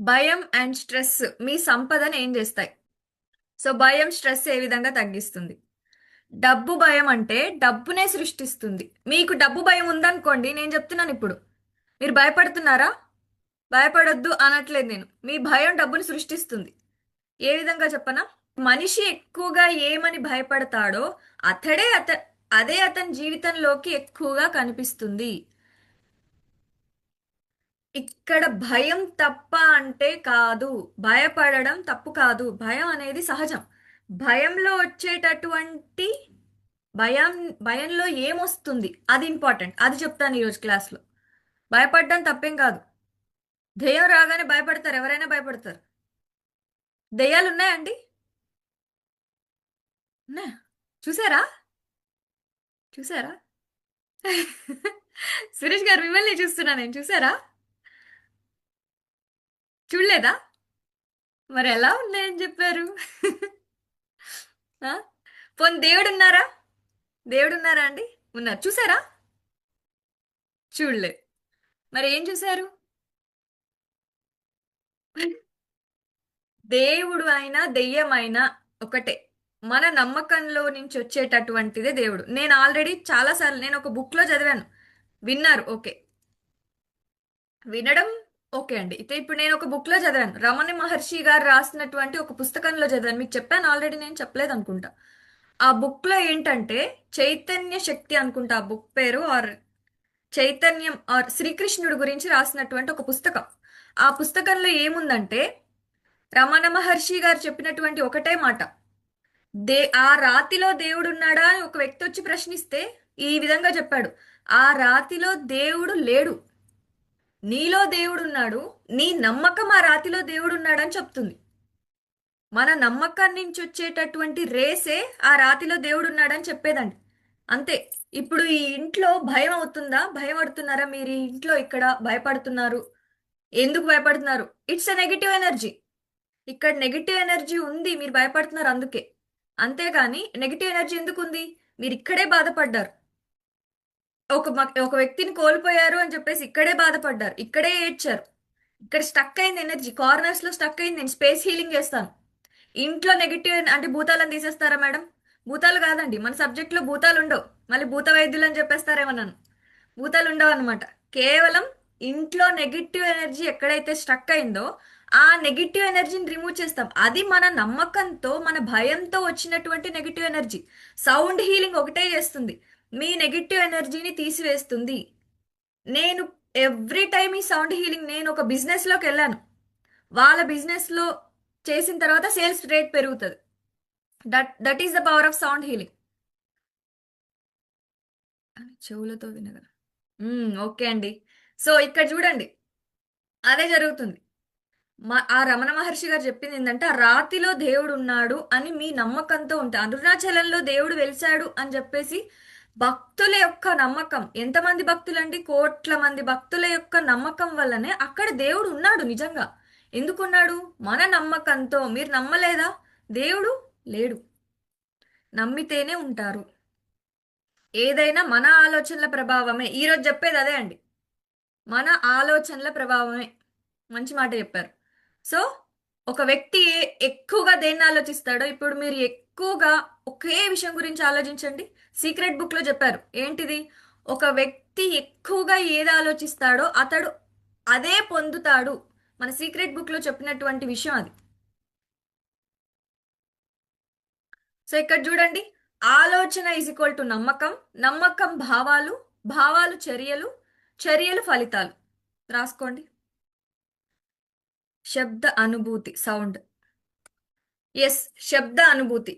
భయం and stress మీ సంపదను ఏం చేస్తాయి? సో భయం స్ట్రెస్ ఏ విధంగా తగ్గిస్తుంది? డబ్బు భయం అంటే డబ్బునే సృష్టిస్తుంది. మీకు డబ్బు భయం ఉందనుకోండి, నేను చెప్తున్నాను ఇప్పుడు. మీరు భయపడుతున్నారా? భయపడొద్దు అనట్లేదు నేను. మీ భయం డబ్బుని సృష్టిస్తుంది. ఏ విధంగా చెప్పనా? మనిషి ఎక్కువగా ఏమని భయపడతాడో అతడే అదే అతని జీవితంలోకి ఎక్కువగా కనిపిస్తుంది. ఇక్కడ భయం తప్ప అంటే కాదు. భయపడడం తప్పు కాదు. భయం అనేది సహజం. భయంలో వచ్చేటటువంటి భయం భయంలో ఏమొస్తుంది అది ఇంపార్టెంట్. అది చెప్తాను ఈరోజు క్లాస్లో. భయపడడం తప్పేం కాదు. దెయ్యం రాగానే భయపడతారు, ఎవరైనా భయపడతారు. దెయ్యాలు ఉన్నాయండి? ఉన్నాయా? చూసారా? చూసారా? సురేష్ గారు, మిమ్మల్ని చూస్తున్నా నేను. చూసారా? చూడలేదా? మరి ఎలా ఉన్నాయని చెప్పారు? ఆ? పోనీ దేవుడున్నారా? దేవుడున్నారా అండి? ఉన్నారు. చూసారా? చూడలేదు. మరి ఏం చూసారు? దేవుడు అయినా దెయ్యమైనా ఒకటే. మన నమ్మకంలో నుంచి వచ్చేటటువంటిదే దేవుడు. నేను ఆల్రెడీ చాలాసార్లు నేను ఒక బుక్లో చదివాను. విన్నారు, ఓకే. వినడం ఓకే అండి. అయితే ఇప్పుడు నేను ఒక బుక్లో చదివాను. రమణ మహర్షి గారు రాసినటువంటి ఒక పుస్తకంలో చదివాను. మీకు చెప్పాను ఆల్రెడీ, నేను చెప్పలేదు అనుకుంటా. ఆ బుక్లో ఏంటంటే చైతన్య శక్తి అనుకుంటా ఆ బుక్ పేరు, ఆర్ చైతన్యం ఆర్ శ్రీకృష్ణుడు గురించి రాసినటువంటి ఒక పుస్తకం. ఆ పుస్తకంలో ఏముందంటే రమణ మహర్షి గారు చెప్పినటువంటి ఒకటే మాట. ఆ రాతిలో దేవుడున్నాడా అని ఒక వ్యక్తి వచ్చి ప్రశ్నిస్తే ఈ విధంగా చెప్పాడు. ఆ రాతిలో దేవుడు లేడు, నీలో దేవుడున్నాడు. నీ నమ్మకం ఆ రాతిలో దేవుడున్నాడని చెప్తుంది. మన నమ్మకం నుంచి వచ్చేటటువంటి రేసే ఆ రాతిలో దేవుడున్నాడని చెప్పేదండి. అంతే. ఇప్పుడు ఈ ఇంట్లో భయం అవుతుందా? భయపడుతున్నారా? మీరు ఈ ఇంట్లో ఇక్కడ భయపడుతున్నారు. ఎందుకు భయపడుతున్నారు? It's a negative energy. ఇక్కడ నెగిటివ్ ఎనర్జీ ఉంది, మీరు భయపడుతున్నారు అందుకే. అంతేగాని నెగిటివ్ ఎనర్జీ ఎందుకు ఉంది? మీరు ఇక్కడే బాధపడ్డారు. ఒక వ్యక్తిని కోల్పోయారు అని చెప్పేసి ఇక్కడే బాధపడ్డారు, ఇక్కడే ఏడ్చారు. ఇక్కడ స్టక్ అయింది ఎనర్జీ, కార్నర్స్ లో స్టక్ అయింది. నేను స్పేస్ హీలింగ్ చేస్తాను. ఇంట్లో నెగిటివ్ అంటే భూతాలను తీసేస్తారా మేడం? భూతాలు కాదండి, మన సబ్జెక్ట్ లో భూతాలు ఉండవు. మళ్ళీ భూత వైద్యులు అని చెప్పేస్తారేమో నన్ను. భూతాలు ఉండవు అనమాట. కేవలం ఇంట్లో నెగిటివ్ ఎనర్జీ ఎక్కడైతే స్ట్రక్ అయిందో ఆ నెగిటివ్ ఎనర్జీని రిమూవ్ చేస్తాం. అది మన నమ్మకంతో మన భయంతో వచ్చినటువంటి నెగిటివ్ ఎనర్జీ. సౌండ్ హీలింగ్ ఒకటే చేస్తుంది, మీ నెగిటివ్ ఎనర్జీని తీసివేస్తుంది. నేను ఎవ్రీ టైమ్ ఈ సౌండ్ హీలింగ్, నేను ఒక బిజినెస్లోకి వెళ్ళాను. వాళ్ళ బిజినెస్లో చేసిన తర్వాత సేల్స్ రేట్ పెరుగుతుంది. That is the power of sound healing. చెవులతో వినగల. ఓకే అండి. సో ఇక్కడ చూడండి, అదే జరుగుతుంది. ఆ రమణ మహర్షి గారు చెప్పింది ఏంటంటే ఆ రాతిలో దేవుడు ఉన్నాడు అని మీ నమ్మకంతో ఉంటే, అరుణాచలంలో దేవుడు వెలిశాడు అని చెప్పేసి భక్తుల యొక్క నమ్మకం. ఎంతమంది భక్తులండి? కోట్ల మంది భక్తుల యొక్క నమ్మకం వల్లనే అక్కడ దేవుడు ఉన్నాడు నిజంగా. ఎందుకున్నాడు? మన నమ్మకంతో. మీరు నమ్మలేదా? దేవుడు లేడు. నమ్మితేనే ఉంటారు. ఏదైనా మన ఆలోచనల ప్రభావమే. ఈరోజు చెప్పేది అదే అండి, మన ఆలోచనల ప్రభావమే. మంచి మాట చెప్పారు. సో ఒక వ్యక్తి ఎక్కువగా దేన్ని ఆలోచిస్తాడో, ఇప్పుడు మీరు ఎక్కువగా ఒకే విషయం గురించి ఆలోచించండి. సీక్రెట్ బుక్ లో చెప్పారు ఏంటిది? ఒక వ్యక్తి ఎక్కువగా ఏది ఆలోచిస్తాడో అతడు అదే పొందుతాడు. మన సీక్రెట్ బుక్ లో చెప్పినటువంటి విషయం అది. సో ఇక్కడ చూడండి, ఆలోచన ఈజ్ ఈక్వల్ టు నమ్మకం, నమ్మకం భావాలు, భావాలు చర్యలు, చర్యలు ఫలితాలు. రాసుకోండి. శబ్ద అనుభూతి, సౌండ్. ఎస్, శబ్ద అనుభూతి.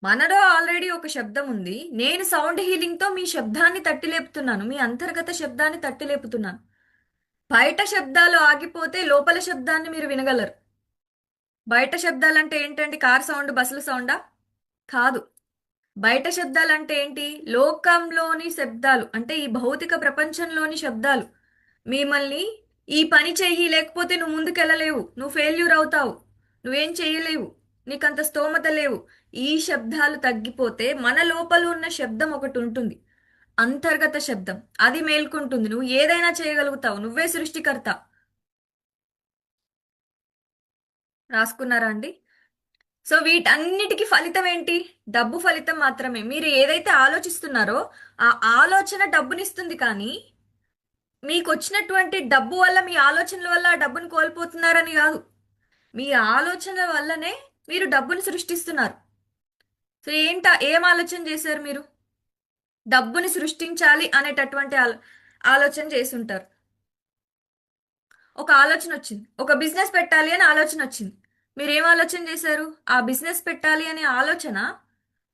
మనలో ఆల్రెడీ ఒక శబ్దం ఉంది. నేను సౌండ్ హీలింగ్ తో మీ శబ్దాన్ని తట్టి లేపుతున్నాను, మీ అంతర్గత శబ్దాన్ని తట్టి లేపుతున్నాను. బయట శబ్దాలు ఆగిపోతే లోపల శబ్దాన్ని మీరు వినగలరు. బయట శబ్దాలంటే ఏంటండి? కార్ సౌండ్, బస్సుల సౌండా? కాదు. బయట శబ్దాలంటే ఏంటి? లోకంలోని శబ్దాలు, అంటే ఈ భౌతిక ప్రపంచంలోని శబ్దాలు. మిమ్మల్ని ఈ పని చెయ్యి, లేకపోతే నువ్వు ముందుకెళ్ళలేవు, నువ్వు ఫెయిల్యూర్ అవుతావు, నువ్వేం చెయ్యలేవు, నీకంత స్తోమత లేవు. ఈ శబ్దాలు తగ్గిపోతే మన లోపల ఉన్న శబ్దం ఒకటి ఉంటుంది. అంతర్గత శబ్దం అది మేల్కొంటుంది. నువ్వు ఏదైనా చేయగలుగుతావు, నువ్వే సృష్టికర్త. రాసుకున్నారా అండి? సో వీటన్నిటికీ ఫలితం ఏంటి? డబ్బు ఫలితం మాత్రమే. మీరు ఏదైతే ఆలోచిస్తున్నారో ఆ ఆలోచన డబ్బునిస్తుంది, కానీ మీకు వచ్చినటువంటి డబ్బు వల్ల, మీ ఆలోచనల వల్ల ఆ డబ్బును కోల్పోతున్నారని కాదు. మీ ఆలోచనల వల్లనే మీరు డబ్బుని సృష్టిస్తున్నారు. సో ఏం ఆలోచన చేశారు మీరు? డబ్బుని సృష్టించాలి అనేటటువంటి ఆలోచన చేసి ఉంటారు. ఒక ఆలోచన వచ్చింది, ఒక బిజినెస్ పెట్టాలి అని ఆలోచన వచ్చింది. మీరు ఏం ఆలోచన చేశారు? ఆ బిజినెస్ పెట్టాలి అనే ఆలోచన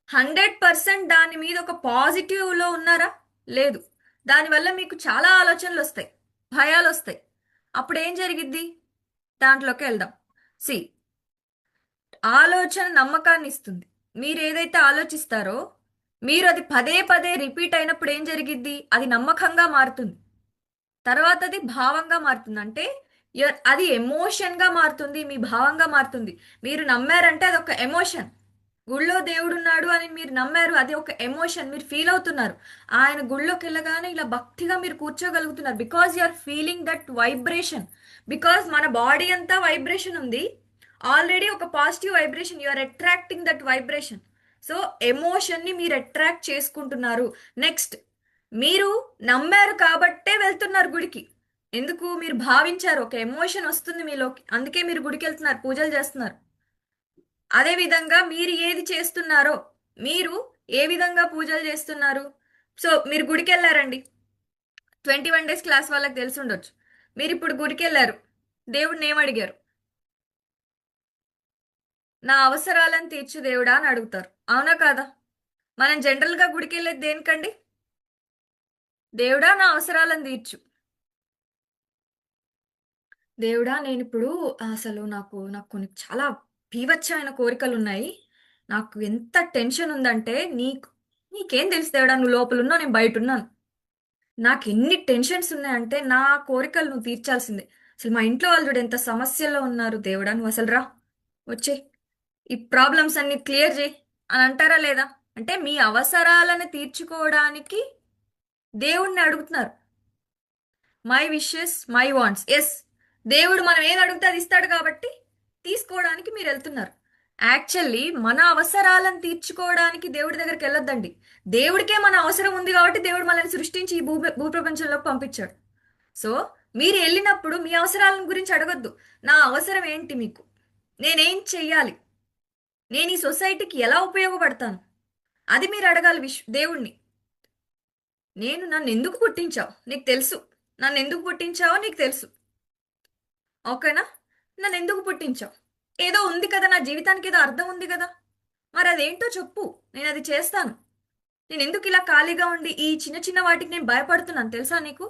100% దాని మీద ఒక పాజిటివ్లో ఉన్నారా? లేదు. దానివల్ల మీకు చాలా ఆలోచనలు వస్తాయి, భయాలు వస్తాయి. అప్పుడు ఏం జరిగిద్ది? దాంట్లోకి వెళ్దాం. సి, ఆలోచన నమ్మకాన్ని ఇస్తుంది. మీరు ఏదైతే ఆలోచిస్తారో, మీరు అది పదే పదే రిపీట్ అయినప్పుడు ఏం జరిగిద్ది? అది నమ్మకంగా మారుతుంది. తర్వాత అది భావంగా మారుతుంది. అంటే అది ఎమోషన్గా మారుతుంది, మీ భావంగా మారుతుంది. మీరు నమ్మారంటే అది ఒక ఎమోషన్. గుళ్ళో దేవుడు ఉన్నాడు అని మీరు నమ్మారు, అది ఒక ఎమోషన్, మీరు ఫీల్ అవుతున్నారు. ఆయన గుళ్ళోకి వెళ్ళగానే ఇలా భక్తిగా మీరు కూర్చోగలుగుతున్నారు, because you are feeling that vibration. Because మన బాడీ అంతా వైబ్రేషన్ ఉంది ఆల్రెడీ, ఒక positive vibration. You are attracting that vibration. So ఎమోషన్ని మీరు అట్రాక్ట్ చేసుకుంటున్నారు. నెక్స్ట్, మీరు నమ్మారు కాబట్టే వెళ్తున్నారు గుడికి. ఎందుకు? మీరు భావించారు, ఒక ఎమోషన్ వస్తుంది మీలోకి, అందుకే మీరు గుడికి వెళ్తున్నారు, పూజలు చేస్తున్నారు. అదే విధంగా మీరు ఏది చేస్తున్నారో, మీరు ఏ విధంగా పూజలు చేస్తున్నారు. సో మీరు గుడికి వెళ్ళారండి, 21 డేస్ క్లాస్ వాళ్ళకి తెలిసి ఉండొచ్చు. మీరు ఇప్పుడు గుడికి వెళ్ళారు, దేవుడిని ఏం అడిగారు? నా అవసరాలను తీర్చు దేవుడా అని అడుగుతారు, అవునా కాదా? మనం జనరల్గా గుడికి వెళ్ళేది దేనికండి? దేవుడా నా అవసరాలను తీర్చు. దేవుడా నేను ఇప్పుడు అసలు నాకు నాకు కొన్ని చాలా బీభత్సమైన కోరికలు ఉన్నాయి. నాకు ఎంత టెన్షన్ ఉందంటే, నీకేం తెలుసు దేవుడా, నువ్వు లోపల ఉన్నావు, నేను బయట ఉన్నాను. నాకు ఎన్ని టెన్షన్స్ ఉన్నాయంటే నా కోరికలు నువ్వు తీర్చాల్సిందే. అసలు మా ఇంట్లో వాళ్ళు చూడు ఎంత సమస్యల్లో ఉన్నారు, దేవుడా నువ్వు అసలు రా, వచ్చే ఈ ప్రాబ్లమ్స్ అన్ని క్లియర్ చేయి అని అంటారా లేదా? అంటే మీ అవసరాలను తీర్చుకోవడానికి దేవుణ్ణి అడుగుతున్నారు. My wishes my wants, yes. దేవుడు మనం ఏది అడిగితే అది ఇస్తాడు కాబట్టి తీసుకోవడానికి మీరు వెళ్తున్నారు. యాక్చువల్లీ మన అవసరాలను తీర్చుకోవడానికి దేవుడి దగ్గరికి వెళ్ళొద్దండి. దేవుడికే మన అవసరం ఉంది కాబట్టి దేవుడు మనల్ని సృష్టించి ఈ భూప్రపంచంలోకి పంపించాడు. సో మీరు వెళ్ళినప్పుడు మీ అవసరాలను గురించి అడగొద్దు. నా అవసరం ఏంటి మీకు, నేనేం చెయ్యాలి, నేను ఈ సొసైటీకి ఎలా ఉపయోగపడతాను, అది మీరు అడగాలి దేవుణ్ణి. నన్ను ఎందుకు పుట్టించావు నీకు తెలుసు, నన్ను ఎందుకు పుట్టించావో నీకు తెలుసు, ఓకేనా? నన్ను ఎందుకు పుట్టించావు? ఏదో ఉంది కదా, నా జీవితానికి ఏదో అర్థం ఉంది కదా, మరి అదేంటో చెప్పు, నేను అది చేస్తాను. నేను ఎందుకు ఇలా ఖాళీగా ఉండి ఈ చిన్న చిన్న వాటికి నేను భయపడుతున్నాను తెలుసా నీకు?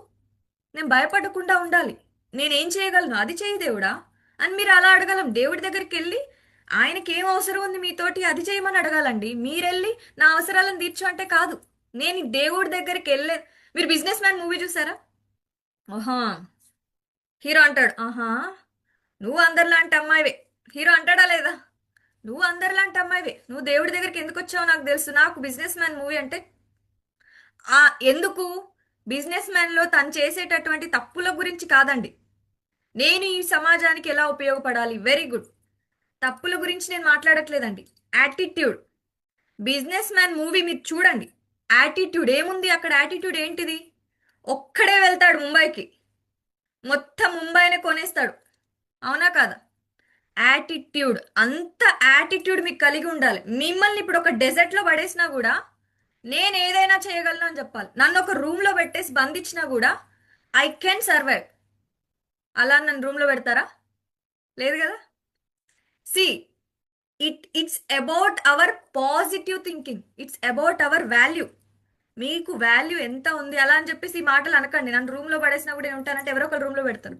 నేను భయపడకుండా ఉండాలి, నేనేం చేయగలను అది చేయి దేవుడా అని మీరు అలా అడగలం. దేవుడి దగ్గరికి వెళ్ళి ఆయనకి ఏం అవసరం ఉంది మీతోటి అది చేయమని అడగాలండి. మీరెళ్ళి నా అవసరాలను తీర్చు అంటే కాదు. నేను దేవుడి దగ్గరికి వెళ్ళే, మీరు బిజినెస్ మ్యాన్ మూవీ చూసారా? ఓహా, హీరో అంటాడు, ఆహా నువ్వు అందరిలాంటి అమ్మాయివే. హీరో అంటాడా లేదా? నువ్వు అందరిలాంటి అమ్మాయివే, నువ్వు దేవుడి దగ్గరికి ఎందుకు వచ్చావు నాకు తెలుసు. నాకు బిజినెస్ మ్యాన్ మూవీ అంటే ఆ ఎందుకు? బిజినెస్ మ్యాన్లో తను చేసేటటువంటి తప్పుల గురించి కాదండి, నేను ఈ సమాజానికి ఎలా ఉపయోగపడాలి, వెరీ గుడ్. తప్పుల గురించి నేను మాట్లాడట్లేదండి, యాటిట్యూడ్. బిజినెస్ మ్యాన్ మూవీ మీరు చూడండి, యాటిట్యూడ్ ఏముంది అక్కడ? యాటిట్యూడ్ ఏంటిది? ఒక్కడే వెళ్తాడు ముంబైకి, మొత్తం ముంబైనే కొనేస్తాడు, అవునా కాదా? యాటిట్యూడ్, అంత యాటిట్యూడ్ మీకు కలిగి ఉండాలి. మిమ్మల్ని ఇప్పుడు ఒక డెజర్ట్లో పడేసినా కూడా నేను ఏదైనా చేయగలను అని చెప్పాలి. నన్ను ఒక రూమ్లో పెట్టేసి బంధించినా కూడా ఐ కెన్ సర్వైవ్. అలా నన్ను రూమ్లో పెడతారా? లేదు కదా. See, it's about our positive thinking, it's about our value. మీకు వాల్యూ ఎంత ఉంది అలా అని చెప్పేసి ఈ మాటలు అనకండి. నన్ను రూమ్లో పడేసినా కూడా నేను ఉంటానంటే ఎవరో ఒకరు రూమ్లో పెడతాను.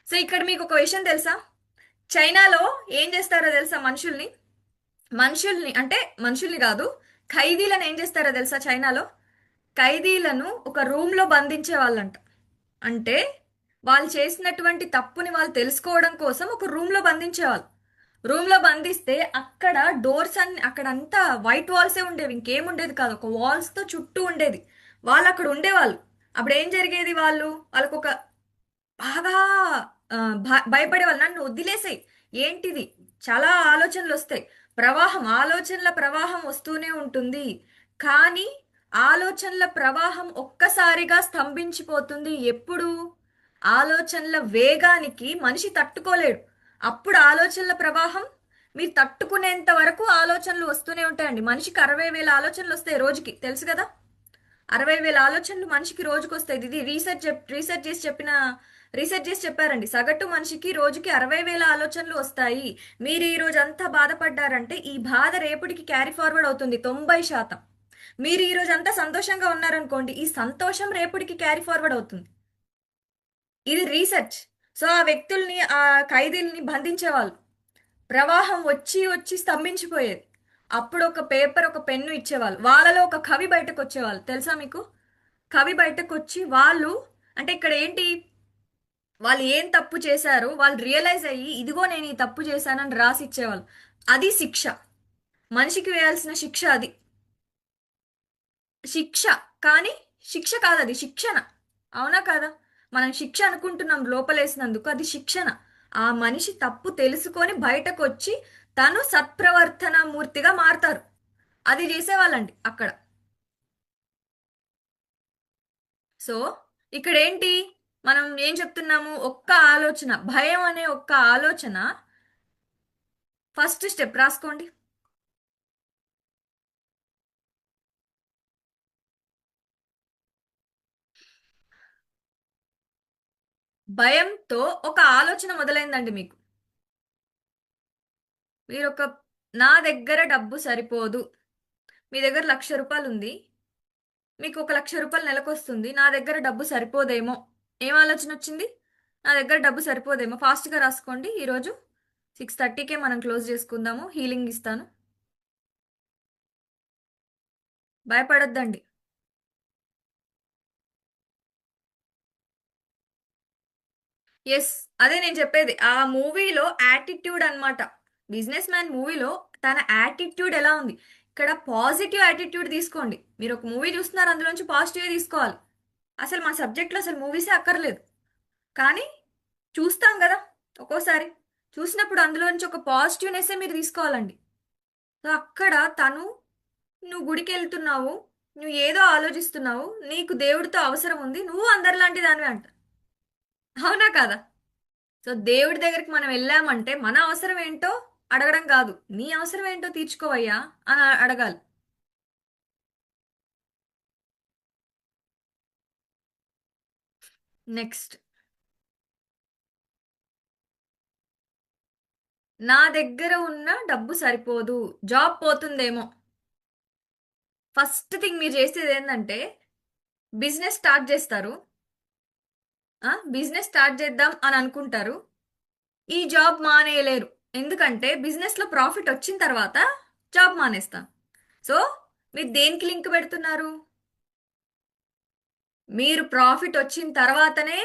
సో ఇక్కడ మీకు ఒక విషయం తెలుసా? చైనాలో ఏం చేస్తారో తెలుసా? మనుషుల్ని అంటే మనుషుల్ని కాదు, ఖైదీలను ఏం చేస్తారో తెలుసా? చైనాలో ఖైదీలను ఒక రూమ్లో బంధించే వాళ్ళంట. అంటే వాళ్ళు చేసినటువంటి తప్పుని వాళ్ళు తెలుసుకోవడం కోసం ఒక రూమ్లో బంధించేవాళ్ళు. రూమ్లో బంధిస్తే అక్కడ డోర్స్ అన్ని, అక్కడ అంతా వైట్ వాల్సే ఉండేవి, ఇంకేం ఉండేది కాదు, ఒక వాల్స్తో చుట్టూ ఉండేది. వాళ్ళు అక్కడ ఉండేవాళ్ళు. అప్పుడు ఏం జరిగేది, వాళ్ళకు ఒక బాగా భయపడేవాళ్ళు. నన్ను వదిలేసేయ్, ఏంటిది, చాలా ఆలోచనలు వస్తాయి. ఆలోచనల ప్రవాహం వస్తూనే ఉంటుంది. కానీ ఆలోచనల ప్రవాహం ఒక్కసారిగా స్తంభించిపోతుంది ఎప్పుడు? ఆలోచనల వేగానికి మనిషి తట్టుకోలేడు. అప్పుడు ఆలోచనల ప్రవాహం, మీరు తట్టుకునేంత వరకు ఆలోచనలు వస్తూనే ఉంటాయండి. మనిషికి 60,000 ఆలోచనలు వస్తాయి రోజుకి, తెలుసు కదా. 60,000 ఆలోచనలు మనిషికి రోజుకి వస్తాయి. ఇది రీసెర్చ్ చేసి చెప్పారండి. సగటు మనిషికి రోజుకి 60,000 ఆలోచనలు వస్తాయి. మీరు ఈ రోజు అంతా బాధపడ్డారంటే ఈ బాధ రేపటికి క్యారీ ఫార్వర్డ్ అవుతుంది 90%. మీరు ఈ రోజు అంతా సంతోషంగా ఉన్నారనుకోండి, ఈ సంతోషం రేపటికి క్యారీ ఫార్వర్డ్ అవుతుంది. ఇది రీసెర్చ్. సో ఆ వ్యక్తుల్ని, ఆ ఖైదీల్ని బంధించేవాళ్ళు. ప్రవాహం వచ్చి వచ్చి స్తంభించిపోయేది. అప్పుడు ఒక పేపర్, ఒక పెన్ను ఇచ్చేవాళ్ళు. వాళ్ళలో ఒక కవి బయటకు వచ్చేవాళ్ళు, తెలుసా మీకు? కవి బయటకు వచ్చి వాళ్ళు, అంటే ఇక్కడ ఏంటి, వాళ్ళు ఏం తప్పు చేశారు వాళ్ళు రియలైజ్ అయ్యి ఇదిగో నేను ఈ తప్పు చేశానని రాసి ఇచ్చేవాళ్ళు. అది శిక్ష. మనిషికి వేయాల్సిన శిక్ష అది. శిక్ష. కానీ శిక్ష కాదు, అది శిక్షణ. అవునా కాదా? మనం శిక్ష అనుకుంటున్నాం లోపలేసినందుకు, అది శిక్షణ. ఆ మనిషి తప్పు తెలుసుకొని బయటకు వచ్చి తను సత్ప్రవర్తన మూర్తిగా మారతారు. అది చేసేవాళ్ళండి అక్కడ. సో ఇక్కడ ఏంటి, మనం ఏం చెప్తున్నాము, ఒక్క ఆలోచన, భయం అనే ఒక్క ఆలోచన ఫస్ట్ స్టెప్ రాసుకోండి. భయంతో ఒక ఆలోచన మొదలైందండి మీకు. మీరు ఒక, నా దగ్గర డబ్బు సరిపోదు, మీ దగ్గర 1,00,000 రూపాయలు ఉంది, మీకు 1,00,000 రూపాయలు నెలకు వస్తుంది, నా దగ్గర డబ్బు సరిపోదేమో. ఏం ఆలోచన వచ్చింది? నా దగ్గర డబ్బు సరిపోదేమో. ఫాస్ట్గా రాసుకోండి. ఈరోజు 6:30కే మనం క్లోజ్ చేసుకుందాము. హీలింగ్ ఇస్తాను. భయపడొద్దండి. ఎస్, అదే నేను చెప్పేది. ఆ మూవీలో యాటిట్యూడ్ అన్నమాట. బిజినెస్ మ్యాన్ మూవీలో తన యాటిట్యూడ్ ఎలా ఉంది. ఇక్కడ పాజిటివ్ యాటిట్యూడ్ తీసుకోండి. మీరు ఒక మూవీ చూస్తున్నారు, అందులోంచి పాజిటివ్ తీసుకోవాలి. అసలు మా సబ్జెక్ట్లో అసలు మూవీసే అక్కర్లేదు. కానీ చూస్తాం కదా ఒక్కోసారి. చూసినప్పుడు అందులోంచి ఒక పాజిటివ్నెస్సే మీరు తీసుకోవాలండి. సో అక్కడ తను, నువ్వు గుడికి వెళ్తున్నావు, నువ్వు ఏదో ఆలోచిస్తున్నావు, నీకు దేవుడితో అవసరం ఉంది, నువ్వు అందరిలాంటి దానివే అంట. అవునా కాదా? సో దేవుడి దగ్గరికి మనం వెళ్ళామంటే మన అవసరం ఏంటో అడగడం కాదు, నీ అవసరం ఏంటో తీర్చుకోవయ్యా అని అడగాలి. నెక్స్ట్, నా దగ్గర ఉన్న డబ్బు సరిపోదు, జాబ్ పోతుందేమో. ఫస్ట్ థింగ్ మీరు చేసేది ఏంటంటే, బిజినెస్ స్టార్ట్ చేస్తారు. బిజినెస్ స్టార్ట్ చేద్దాం అని అనుకుంటారు. ఈ జాబ్ మానేయలేరు. ఎందుకంటే బిజినెస్లో ప్రాఫిట్ వచ్చిన తర్వాత జాబ్ మానేస్తాం. సో మీరు దేనికి లింక్ పెడుతున్నారు? మీరు ప్రాఫిట్ వచ్చిన తర్వాతనే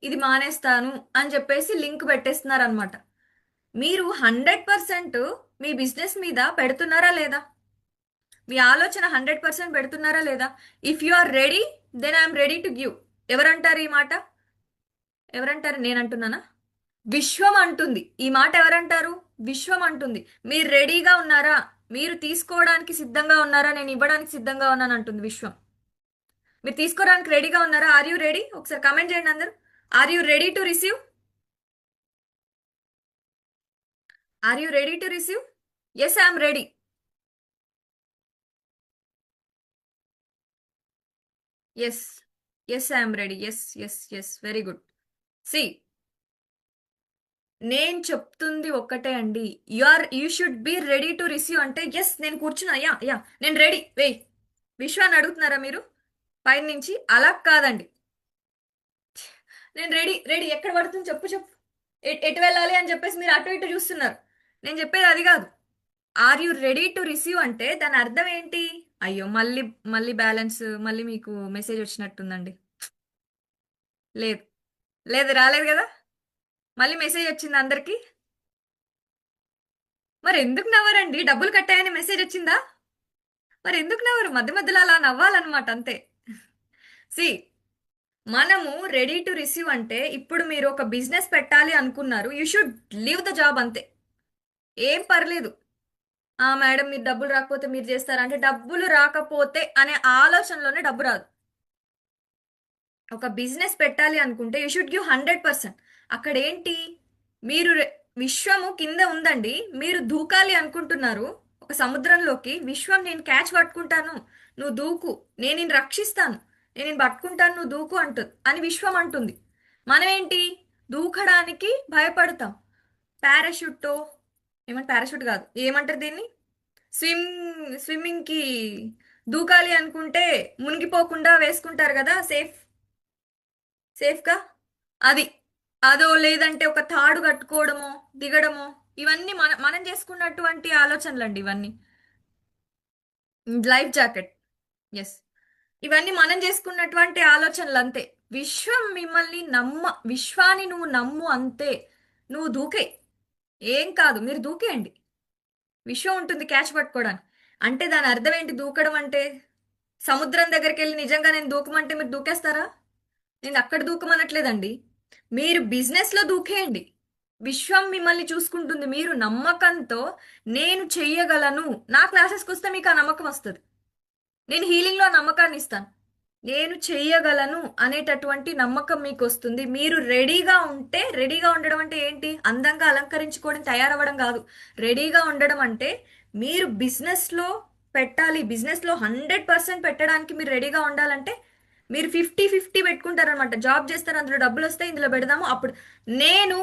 ఇది మానేస్తాను అని చెప్పేసి లింక్ పెట్టేస్తున్నారు అనమాట. మీరు 100% మీ బిజినెస్ మీద పెడుతున్నారా లేదా? మీ ఆలోచన 100% పెడుతున్నారా లేదా? If you are ready, then I'm ready to give. ఎవరంటారు ఈ మాట? ఎవరంటారు? నేను అంటున్నానా? విశ్వం అంటుంది ఈ మాట. ఎవరంటారు? విశ్వం అంటుంది. మీరు రెడీగా ఉన్నారా? మీరు తీసుకోవడానికి సిద్ధంగా ఉన్నారా? నేను ఇవ్వడానికి సిద్ధంగా ఉన్నాను అంటుంది విశ్వం. మీరు తీసుకోవడానికి రెడీగా ఉన్నారా? Are you ready? ఒకసారి కమెంట్ చేయండి అందరూ. Are you ready to receive? Are you ready to receive? Yes, I'm ready. Yes, yes, I'm ready. Yes, yes, yes, very good. See, నేను చెప్తుంది ఒక్కటే అండి. You should be ready to receive అంటే yes నేను కూర్చున్నా, yeah yeah నేను ready, వెయ్. విశ్వాన్ని అడుగుతున్నారా మీరు పైన నుంచి? అలా కాదండి. నేను రెడీ, రెడీ ఎక్కడ పడుతుంది చెప్పు, చెప్పు. ఎటు వెళ్ళాలి అని చెప్పేసి మీరు అటు ఇటు చూస్తున్నారు. నేను చెప్పేది అది కాదు. Are you ready to receive అంటే దాని అర్థం ఏంటి? అయ్యో, మళ్ళీ మళ్ళీ బ్యాలెన్స్, మళ్ళీ మీకు మెసేజ్ వచ్చినట్టుందండి. లేదు, లేదు, రాలేదు కదా. మళ్ళీ మెసేజ్ వచ్చింది అందరికి. మరి ఎందుకు నవ్వరండి? డబ్బులు కట్టాయని మెసేజ్ వచ్చిందా? మరి ఎందుకు నవ్వరు? మధ్య మధ్యలో అలా నవ్వాలన్నమాట, అంతే. సి మనము రెడీ టు రిసీవ్ అంటే ఇప్పుడు మీరు ఒక బిజినెస్ పెట్టాలి అనుకున్నారు, you should leave the job అంతే. ఏం పర్లేదు. ఆ మేడం మీరు డబ్బులు రాకపోతే మీరు చేస్తారా అంటే, డబ్బులు రాకపోతే అనే ఆలోచనలోనే డబ్బు రాదు. ఒక బిజినెస్ పెట్టాలి అనుకుంటే యూ షుడ్ గివ్ 100%. అక్కడ ఏంటి, మీరు విశ్వము కింద ఉందండి, మీరు దూకాలి అనుకుంటున్నారు ఒక సముద్రంలోకి. విశ్వం నేను క్యాచ్ పట్టుకుంటాను, నువ్వు దూకు, నేను నిన్ను రక్షిస్తాను, నేను నిన్ను పట్టుకుంటాను, నువ్వు దూకు అంటుంది అని విశ్వం అంటుంది. మనం ఏంటి, దూకడానికి భయపడతాం. పారాషూట్, ఏమంటే పారాషూట్ కాదు, ఏమంటారు దీన్ని, స్విమ్ స్విమ్మింగ్కి దూకాలి అనుకుంటే మునిగిపోకుండా వేసుకుంటారు కదా సేఫ్, సేఫ్గా. అది, అదో లేదంటే ఒక తాడు కట్టుకోవడమో దిగడమో, ఇవన్నీ మనం చేసుకున్నటువంటి ఆలోచనలండి ఇవన్నీ. లైఫ్ జాకెట్, ఎస్, ఇవన్నీ మనం చేసుకున్నటువంటి ఆలోచనలు అంతే. విశ్వం మిమ్మల్ని విశ్వాన్ని నువ్వు నమ్ము అంతే. నువ్వు దూకే, ఏం కాదు, మీరు దూకేయండి, విశ్వం ఉంటుంది క్యాచ్ పట్టుకోవడానికి. అంటే దాని అర్థం ఏంటి, దూకడం అంటే సముద్రం దగ్గరికి వెళ్ళి నిజంగా నేను దూకమంటే మీరు దూకేస్తారా? నేను అక్కడ దూకమనట్లేదండి, మీరు బిజినెస్లో దూకేయండి, విశ్వం మిమ్మల్ని చూసుకుంటుంది. మీరు నమ్మకంతో నేను చెయ్యగలను, నా క్లాసెస్కి వస్తే మీకు ఆ నమ్మకం వస్తుంది. నేను హీలింగ్లో ఆ నమ్మకాన్ని ఇస్తాను. నేను చెయ్యగలను అనేటటువంటి నమ్మకం మీకు వస్తుంది. మీరు రెడీగా ఉంటే, రెడీగా ఉండడం అంటే ఏంటి, అందంగా అలంకరించుకోవడం తయారవ్వడం కాదు. రెడీగా ఉండడం అంటే మీరు బిజినెస్లో పెట్టాలి, బిజినెస్లో 100% పెట్టడానికి మీరు రెడీగా ఉండాలంటే మీరు 50-50 పెట్టుకుంటారనమాట. జాబ్ చేస్తారు, అందులో డబ్బులు వస్తాయి, ఇందులో పెడదాము అప్పుడు. నేను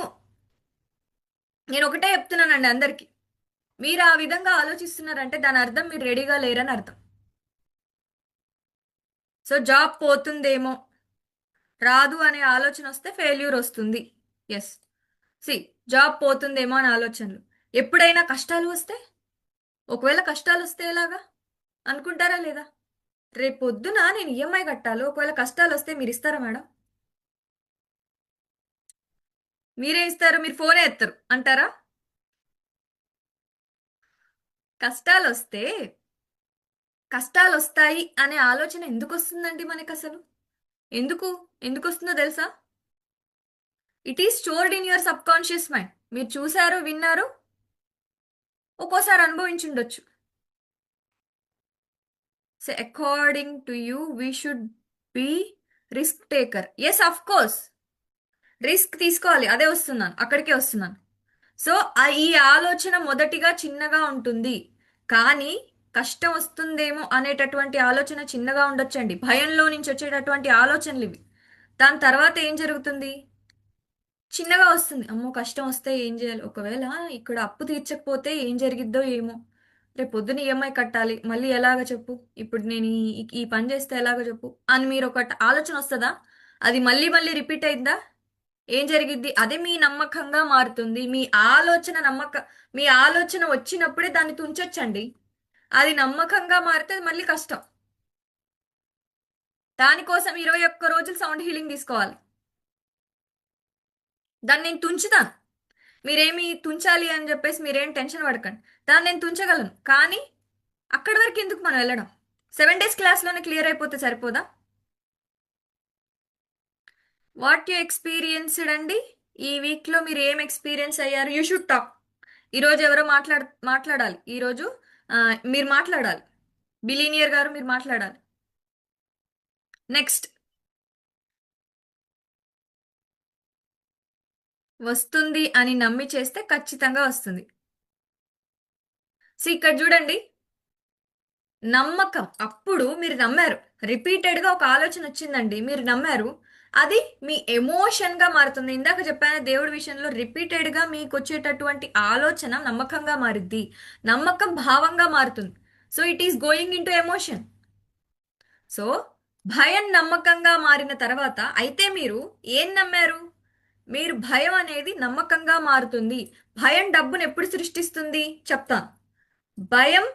నేను ఒకటే చెప్తున్నానండి అందరికీ, మీరు ఆ విధంగా ఆలోచిస్తున్నారంటే దాని అర్థం మీరు రెడీగా లేరని అర్థం. సో జాబ్ పోతుందేమో, రాదు అనే ఆలోచన వస్తే ఫెయిల్యూర్ వస్తుంది. ఎస్, సి, జాబ్ పోతుందేమో అనే ఆలోచనలు. ఎప్పుడైనా కష్టాలు వస్తే, ఒకవేళ కష్టాలు వస్తే ఎలాగా అనుకుంటారా లేదా? రేపు పొద్దున నేను ఈఎంఐ కట్టాలి, ఒకవేళ కష్టాలు వస్తే మీరు ఇస్తారా మేడం? మీరే ఇస్తారు, మీరు ఫోనే ఎత్తరు అంటారా? కష్టాలు వస్తే, కష్టాలు వస్తాయి అనే ఆలోచన ఎందుకు వస్తుందండి మనకి అసలు? ఎందుకు ఎందుకు వస్తుందో తెలుసా? It is stored in your subconscious mind. మీరు చూసారు, విన్నారు, ఒక్కోసారి అనుభవించి ఉండొచ్చు. So according to you we should be risk taker. Yes of course, risk తీసుకోవాలి, అదే వస్తున్నాను, అక్కడికే వస్తున్నాను. సో ఈ ఆలోచన మొదటిగా చిన్నగా ఉంటుంది, కానీ కష్టం వస్తుందేమో అనేటటువంటి ఆలోచన చిన్నగా ఉండొచ్చండి. భయంలో నుంచి వచ్చేటటువంటి ఆలోచనలు ఇవి. దాని తర్వాత ఏం జరుగుతుంది, చిన్నగా వస్తుంది. అమ్మో కష్టం వస్తే ఏం చేయాలి, ఒకవేళ ఇక్కడ అప్పు తీర్చకపోతే ఏం జరిగిద్దో ఏమో, రేపు పొద్దున ఈఎంఐ కట్టాలి, మళ్ళీ ఎలాగ చెప్పు, ఇప్పుడు నేను ఈ పని చేస్తే ఎలాగ చెప్పు అని మీరు ఒక ఆలోచన వస్తుందా? అది మళ్ళీ మళ్ళీ రిపీట్ అయిందా, ఏం జరిగిద్ది? అదే మీ నమ్మకంగా మారుతుంది. మీ ఆలోచన వచ్చినప్పుడే దాన్ని తుంచొచ్చండి. అది నమ్మకంగా మారితే అది మళ్ళీ కష్టం. దానికోసం 21 రోజులు సౌండ్ హీలింగ్ తీసుకోవాలి. దాన్ని నేను తుంచుతాను. మీరేమి తుంచాలి అని చెప్పేసి మీరేం టెన్షన్ పడకండి, దాన్ని నేను తుంచగలను. కానీ అక్కడి వరకు ఎందుకు మనం వెళ్ళడం? 7 days క్లాస్లోనే క్లియర్ అయిపోతే సరిపోదా? వాట్ యు ఎక్స్పీరియన్స్డ్ అండి, ఈ వీక్లో మీరు ఏం ఎక్స్పీరియన్స్ అయ్యారు? You should talk. ఈరోజు ఎవరో మాట్లాడాలి ఈరోజు. ఆ, మీరు మాట్లాడాలి, బిలీనియర్ గారు మీరు మాట్లాడాలి. నెక్స్ట్, వస్తుంది అని నమ్మి చేస్తే ఖచ్చితంగా వస్తుంది. సో ఇక్కడ చూడండి, నమ్మకం, అప్పుడు మీరు నమ్మారు, రిపీటెడ్గా ఒక ఆలోచన వచ్చిందండి, మీరు నమ్మారు, అది మీ ఎమోషన్గా మారుతుంది. ఇందాక చెప్పాను దేవుడి విషయంలో, రిపీటెడ్గా మీకు వచ్చేటటువంటి ఆలోచన నమ్మకంగా మారుద్ది, నమ్మకం భావంగా మారుతుంది. So it is going in to emotion. So భయం నమ్మకంగా మారిన తర్వాత అయితే మీరు ఏం నమ్మారు? మీరు భయం అనేది నమ్మకంగా మారుతుంది. భయం డబ్బును ఎప్పుడు సృష్టిస్తుంది చెప్తాను. భయం,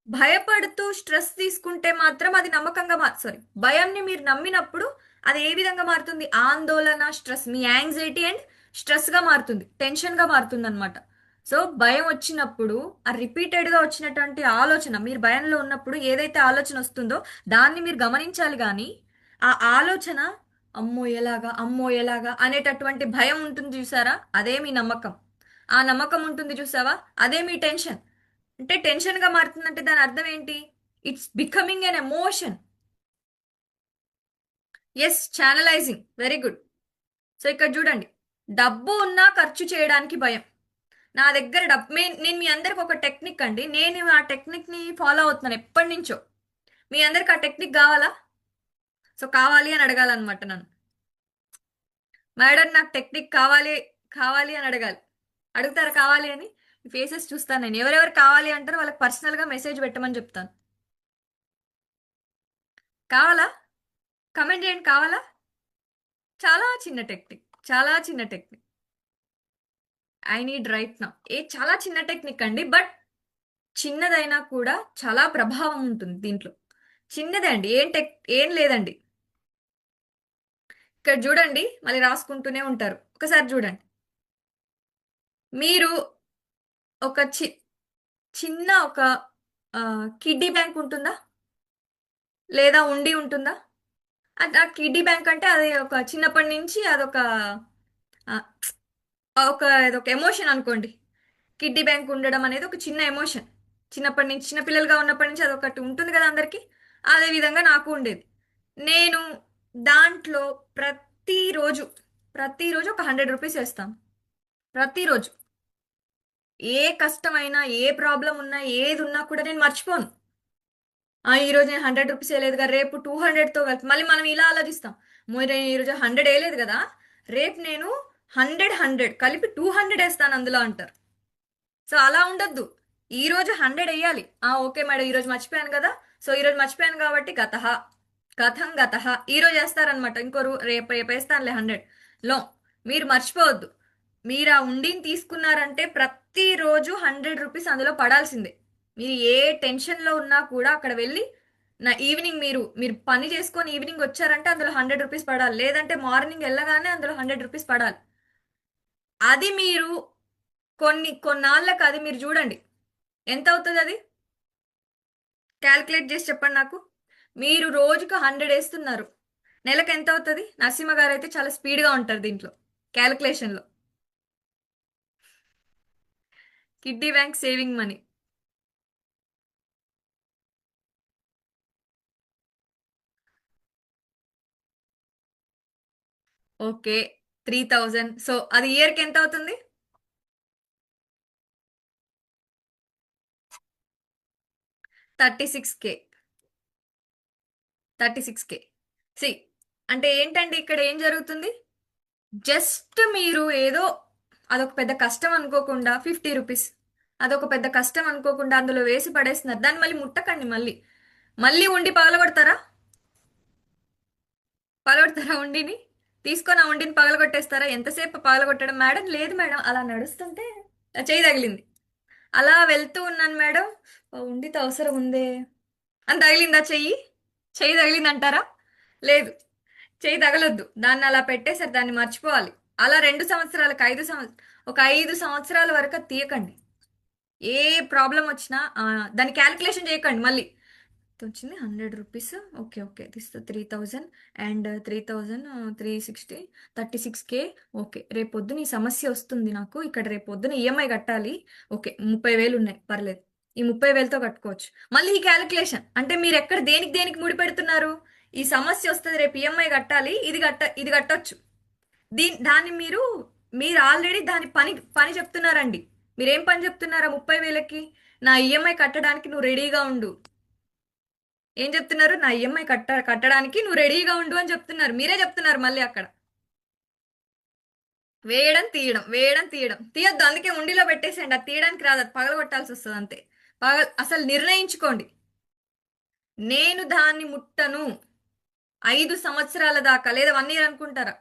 భయపడుతూ స్ట్రెస్ తీసుకుంటే మాత్రం అది నమ్మకంగా సారీ, భయంని మీరు నమ్మినప్పుడు అది ఏ విధంగా మారుతుంది? ఆందోళన, స్ట్రెస్, మీ యాంగ్జైటీ అండ్ స్ట్రెస్గా మారుతుంది, టెన్షన్గా మారుతుంది అనమాట. సో భయం వచ్చినప్పుడు ఆ రిపీటెడ్గా వచ్చినటువంటి ఆలోచన, మీరు భయంలో ఉన్నప్పుడు ఏదైతే ఆలోచన వస్తుందో దాన్ని మీరు గమనించాలి. కానీ ఆ ఆలోచన అమ్మో ఎలాగా అమ్మో ఎలాగా అనేటటువంటి భయం ఉంటుంది చూసారా, అదే మీ నమ్మకం. ఆ నమ్మకం ఉంటుంది చూసావా, అదే మీ టెన్షన్. అంటే టెన్షన్ గా మారుతుందంటే దాని అర్థం ఏంటి? It's becoming an emotion. Yes, channelizing, very good. So ఇక్కడ చూడండి, డబ్బు ఉన్నా ఖర్చు చేయడానికి భయం. నా దగ్గర డబ్బు నేను మీ అందరికి ఒక టెక్నిక్ అండి, నేను ఆ టెక్నిక్ ని ఫాలో అవుతున్నాను ఎప్పటి నుంచో. మీ అందరికి ఆ టెక్నిక్ కావాలా? సో కావాలి అని అడగాలన్నమాట నన్ను. మేడం నాకు టెక్నిక్ కావాలి, కావాలి అని అడగాలి. అడుగుతారా కావాలి అని? ఫేసెస్ చూస్తాను నేను, ఎవరెవరు కావాలి అంటారో వాళ్ళకి పర్సనల్ గా మెసేజ్ పెట్టమని చెప్తాను. కావాలా? కమెంట్ చేయండి, కావాలా? చాలా చిన్న టెక్నిక్, చాలా చిన్న technique. I need right now. చాలా చిన్న టెక్నిక్ అండి, బట్ చిన్నదైనా కూడా చాలా ప్రభావం ఉంటుంది దీంట్లో. చిన్నదే అండి, ఏం లేదండి. ఇక్కడ చూడండి, మళ్ళీ రాసుకుంటూనే ఉంటారు. ఒకసారి చూడండి, మీరు ఒక చిన్న ఒక కిడ్డీ బ్యాంక్ ఉంటుందా, లేదా ఉండి ఉంటుందా? ఆ కిడ్డీ బ్యాంక్ అంటే అది ఒక చిన్నప్పటి నుంచి అదొక ఆ, ఇదొక ఎమోషన్ అనుకోండి. కిడ్డీ బ్యాంక్ ఉండడం అనేది ఒక చిన్న ఎమోషన్. చిన్నప్పటి నుంచి, చిన్న పిల్లలుగా ఉన్నప్పటి నుంచి అదొకటి ఉంటుంది కదా అందరికి. అదే విధంగా నాకు ఉండేది. నేను దాంట్లో ప్రతిరోజు ప్రతిరోజు ఒక 100 రూపీస్ వేస్తాను. ప్రతిరోజు ఏ కష్టమైనా, ఏ ప్రాబ్లం ఉన్నా, ఏది ఉన్నా కూడా నేను మర్చిపోను. ఈ రోజు నేను 100 రూపీస్ వేయలేదుగా, రేపు 200తో కలిపి మళ్ళీ మనం ఇలా ఆలోచిస్తాం. మరి ఈ రోజు 100 వేయలేదు కదా, రేపు నేను 100 కలిపి 200 వేస్తాను అందులో అంటారు. సో అలా ఉండొద్దు. ఈ రోజు 100 వేయాలి. ఓకే మేడం, ఈ రోజు మర్చిపోయాను కదా, సో ఈ రోజు మర్చిపోయాను కాబట్టి గతహ కథం గతహ ఈ రోజు వేస్తారనమాట. రేపు రేపు వేస్తానులే 100 లో. మీరు మర్చిపోవద్దు. మీరు ఆ ఉండిని తీసుకున్నారంటే ప్రతిరోజు 100 రూపీస్ అందులో పడాల్సిందే. మీరు ఏ టెన్షన్లో ఉన్నా కూడా అక్కడ వెళ్ళి నా ఈవినింగ్ మీరు పని చేసుకొని ఈవినింగ్ వచ్చారంటే అందులో 100 రూపీస్ పడాలి. లేదంటే మార్నింగ్ వెళ్ళగానే అందులో 100 రూపీస్ పడాలి. అది మీరు కొన్నాళ్ళకి అది మీరు చూడండి, ఎంత అవుతుంది అది క్యాల్కులేట్ చేసి చెప్పండి నాకు. మీరు రోజుకు 100 వేస్తున్నారు, నెలకు ఎంత అవుతుంది? నరసింహ గారు అయితే చాలా స్పీడ్గా ఉంటారు దీంట్లో క్యాల్కులేషన్లో. Kiddie bank saving money. Okay, 3000. So అది ఇయర్కి ఎంత అవుతుంది? 36K. 36K. సి, అంటే ఏంటండి ఇక్కడ ఏం జరుగుతుంది? జస్ట్ మీరు ఏదో అదొక పెద్ద కష్టం అనుకోకుండా 50 రూపీస్, అదొక పెద్ద కష్టం అనుకోకుండా అందులో వేసి పడేస్తున్నారు. దాన్ని మళ్ళీ ముట్టకండి. మళ్ళీ మళ్ళీ ఉండి పగలగొడతారా? పగలగొడతారా ఉండిని? తీసుకొని ఆ ఉండిని పగలగొట్టేస్తారా? ఎంతసేపు పగలగొట్టడం మేడం? లేదు మేడం, అలా నడుస్తుంటే చెయ్యి తగిలింది. అలా వెళ్తూ ఉన్నాను మేడం, ఉండితో అవసరం ఉందే అని తగిలిందా చెయ్యి? చెయ్యి తగిలింది అంటారా? లేదు, చెయ్యి తగలొద్దు. దాన్ని అలా పెట్టేసారు, దాన్ని మర్చిపోవాలి. అలా 2 సంవత్సరాలకు 5 సంవత్సరాలు, ఒక 5 సంవత్సరాల వరకు అది తీయకండి. ఏ ప్రాబ్లం వచ్చినా దాన్ని క్యాలిక్యులేషన్ చేయకండి మళ్ళీ. వచ్చింది 100 rupees. Okay okay, this 3000 and 3000 360 36K. Okay, రేపు పొద్దున ఈ సమస్య వస్తుంది నాకు, ఇక్కడ రేపు పొద్దున ఈఎంఐ కట్టాలి. ఓకే, 30,000 ఉన్నాయి, పర్లేదు, ఈ 30,000తో కట్టుకోవచ్చు. మళ్ళీ ఈ క్యాలిక్యులేషన్ అంటే మీరు ఎక్కడ దేనికి దేనికి ముడి పెడుతున్నారు? ఈ సమస్య వస్తుంది, రేపు ఈఎంఐ కట్టాలి, ఇది కట్టొచ్చు. దాన్ని మీరు ఆల్రెడీ దాని పని పని చెప్తున్నారండి. మీరేం పని చెప్తున్నారా 30,000కి? నా ఈఎంఐ కట్టడానికి నువ్వు రెడీగా ఉండు. ఏం చెప్తున్నారు? నా ఈఎంఐ కట్టడానికి నువ్వు రెడీగా ఉండు అని చెప్తున్నారు. మీరే చెప్తున్నారు మళ్ళీ అక్కడ. వేయడం తీయడం, వేయడం తీయడం. తీయొద్దు, అందుకే ఉండిలో పెట్టేసేయండి. అది తీయడానికి రాదు, అది పగలగొట్టాల్సి వస్తుంది అంతే. అసలు నిర్ణయించుకోండి, నేను దాన్ని ముట్టను 5 సంవత్సరాల దాకా, లేదా 1 ఇయర్ అనుకుంటారా?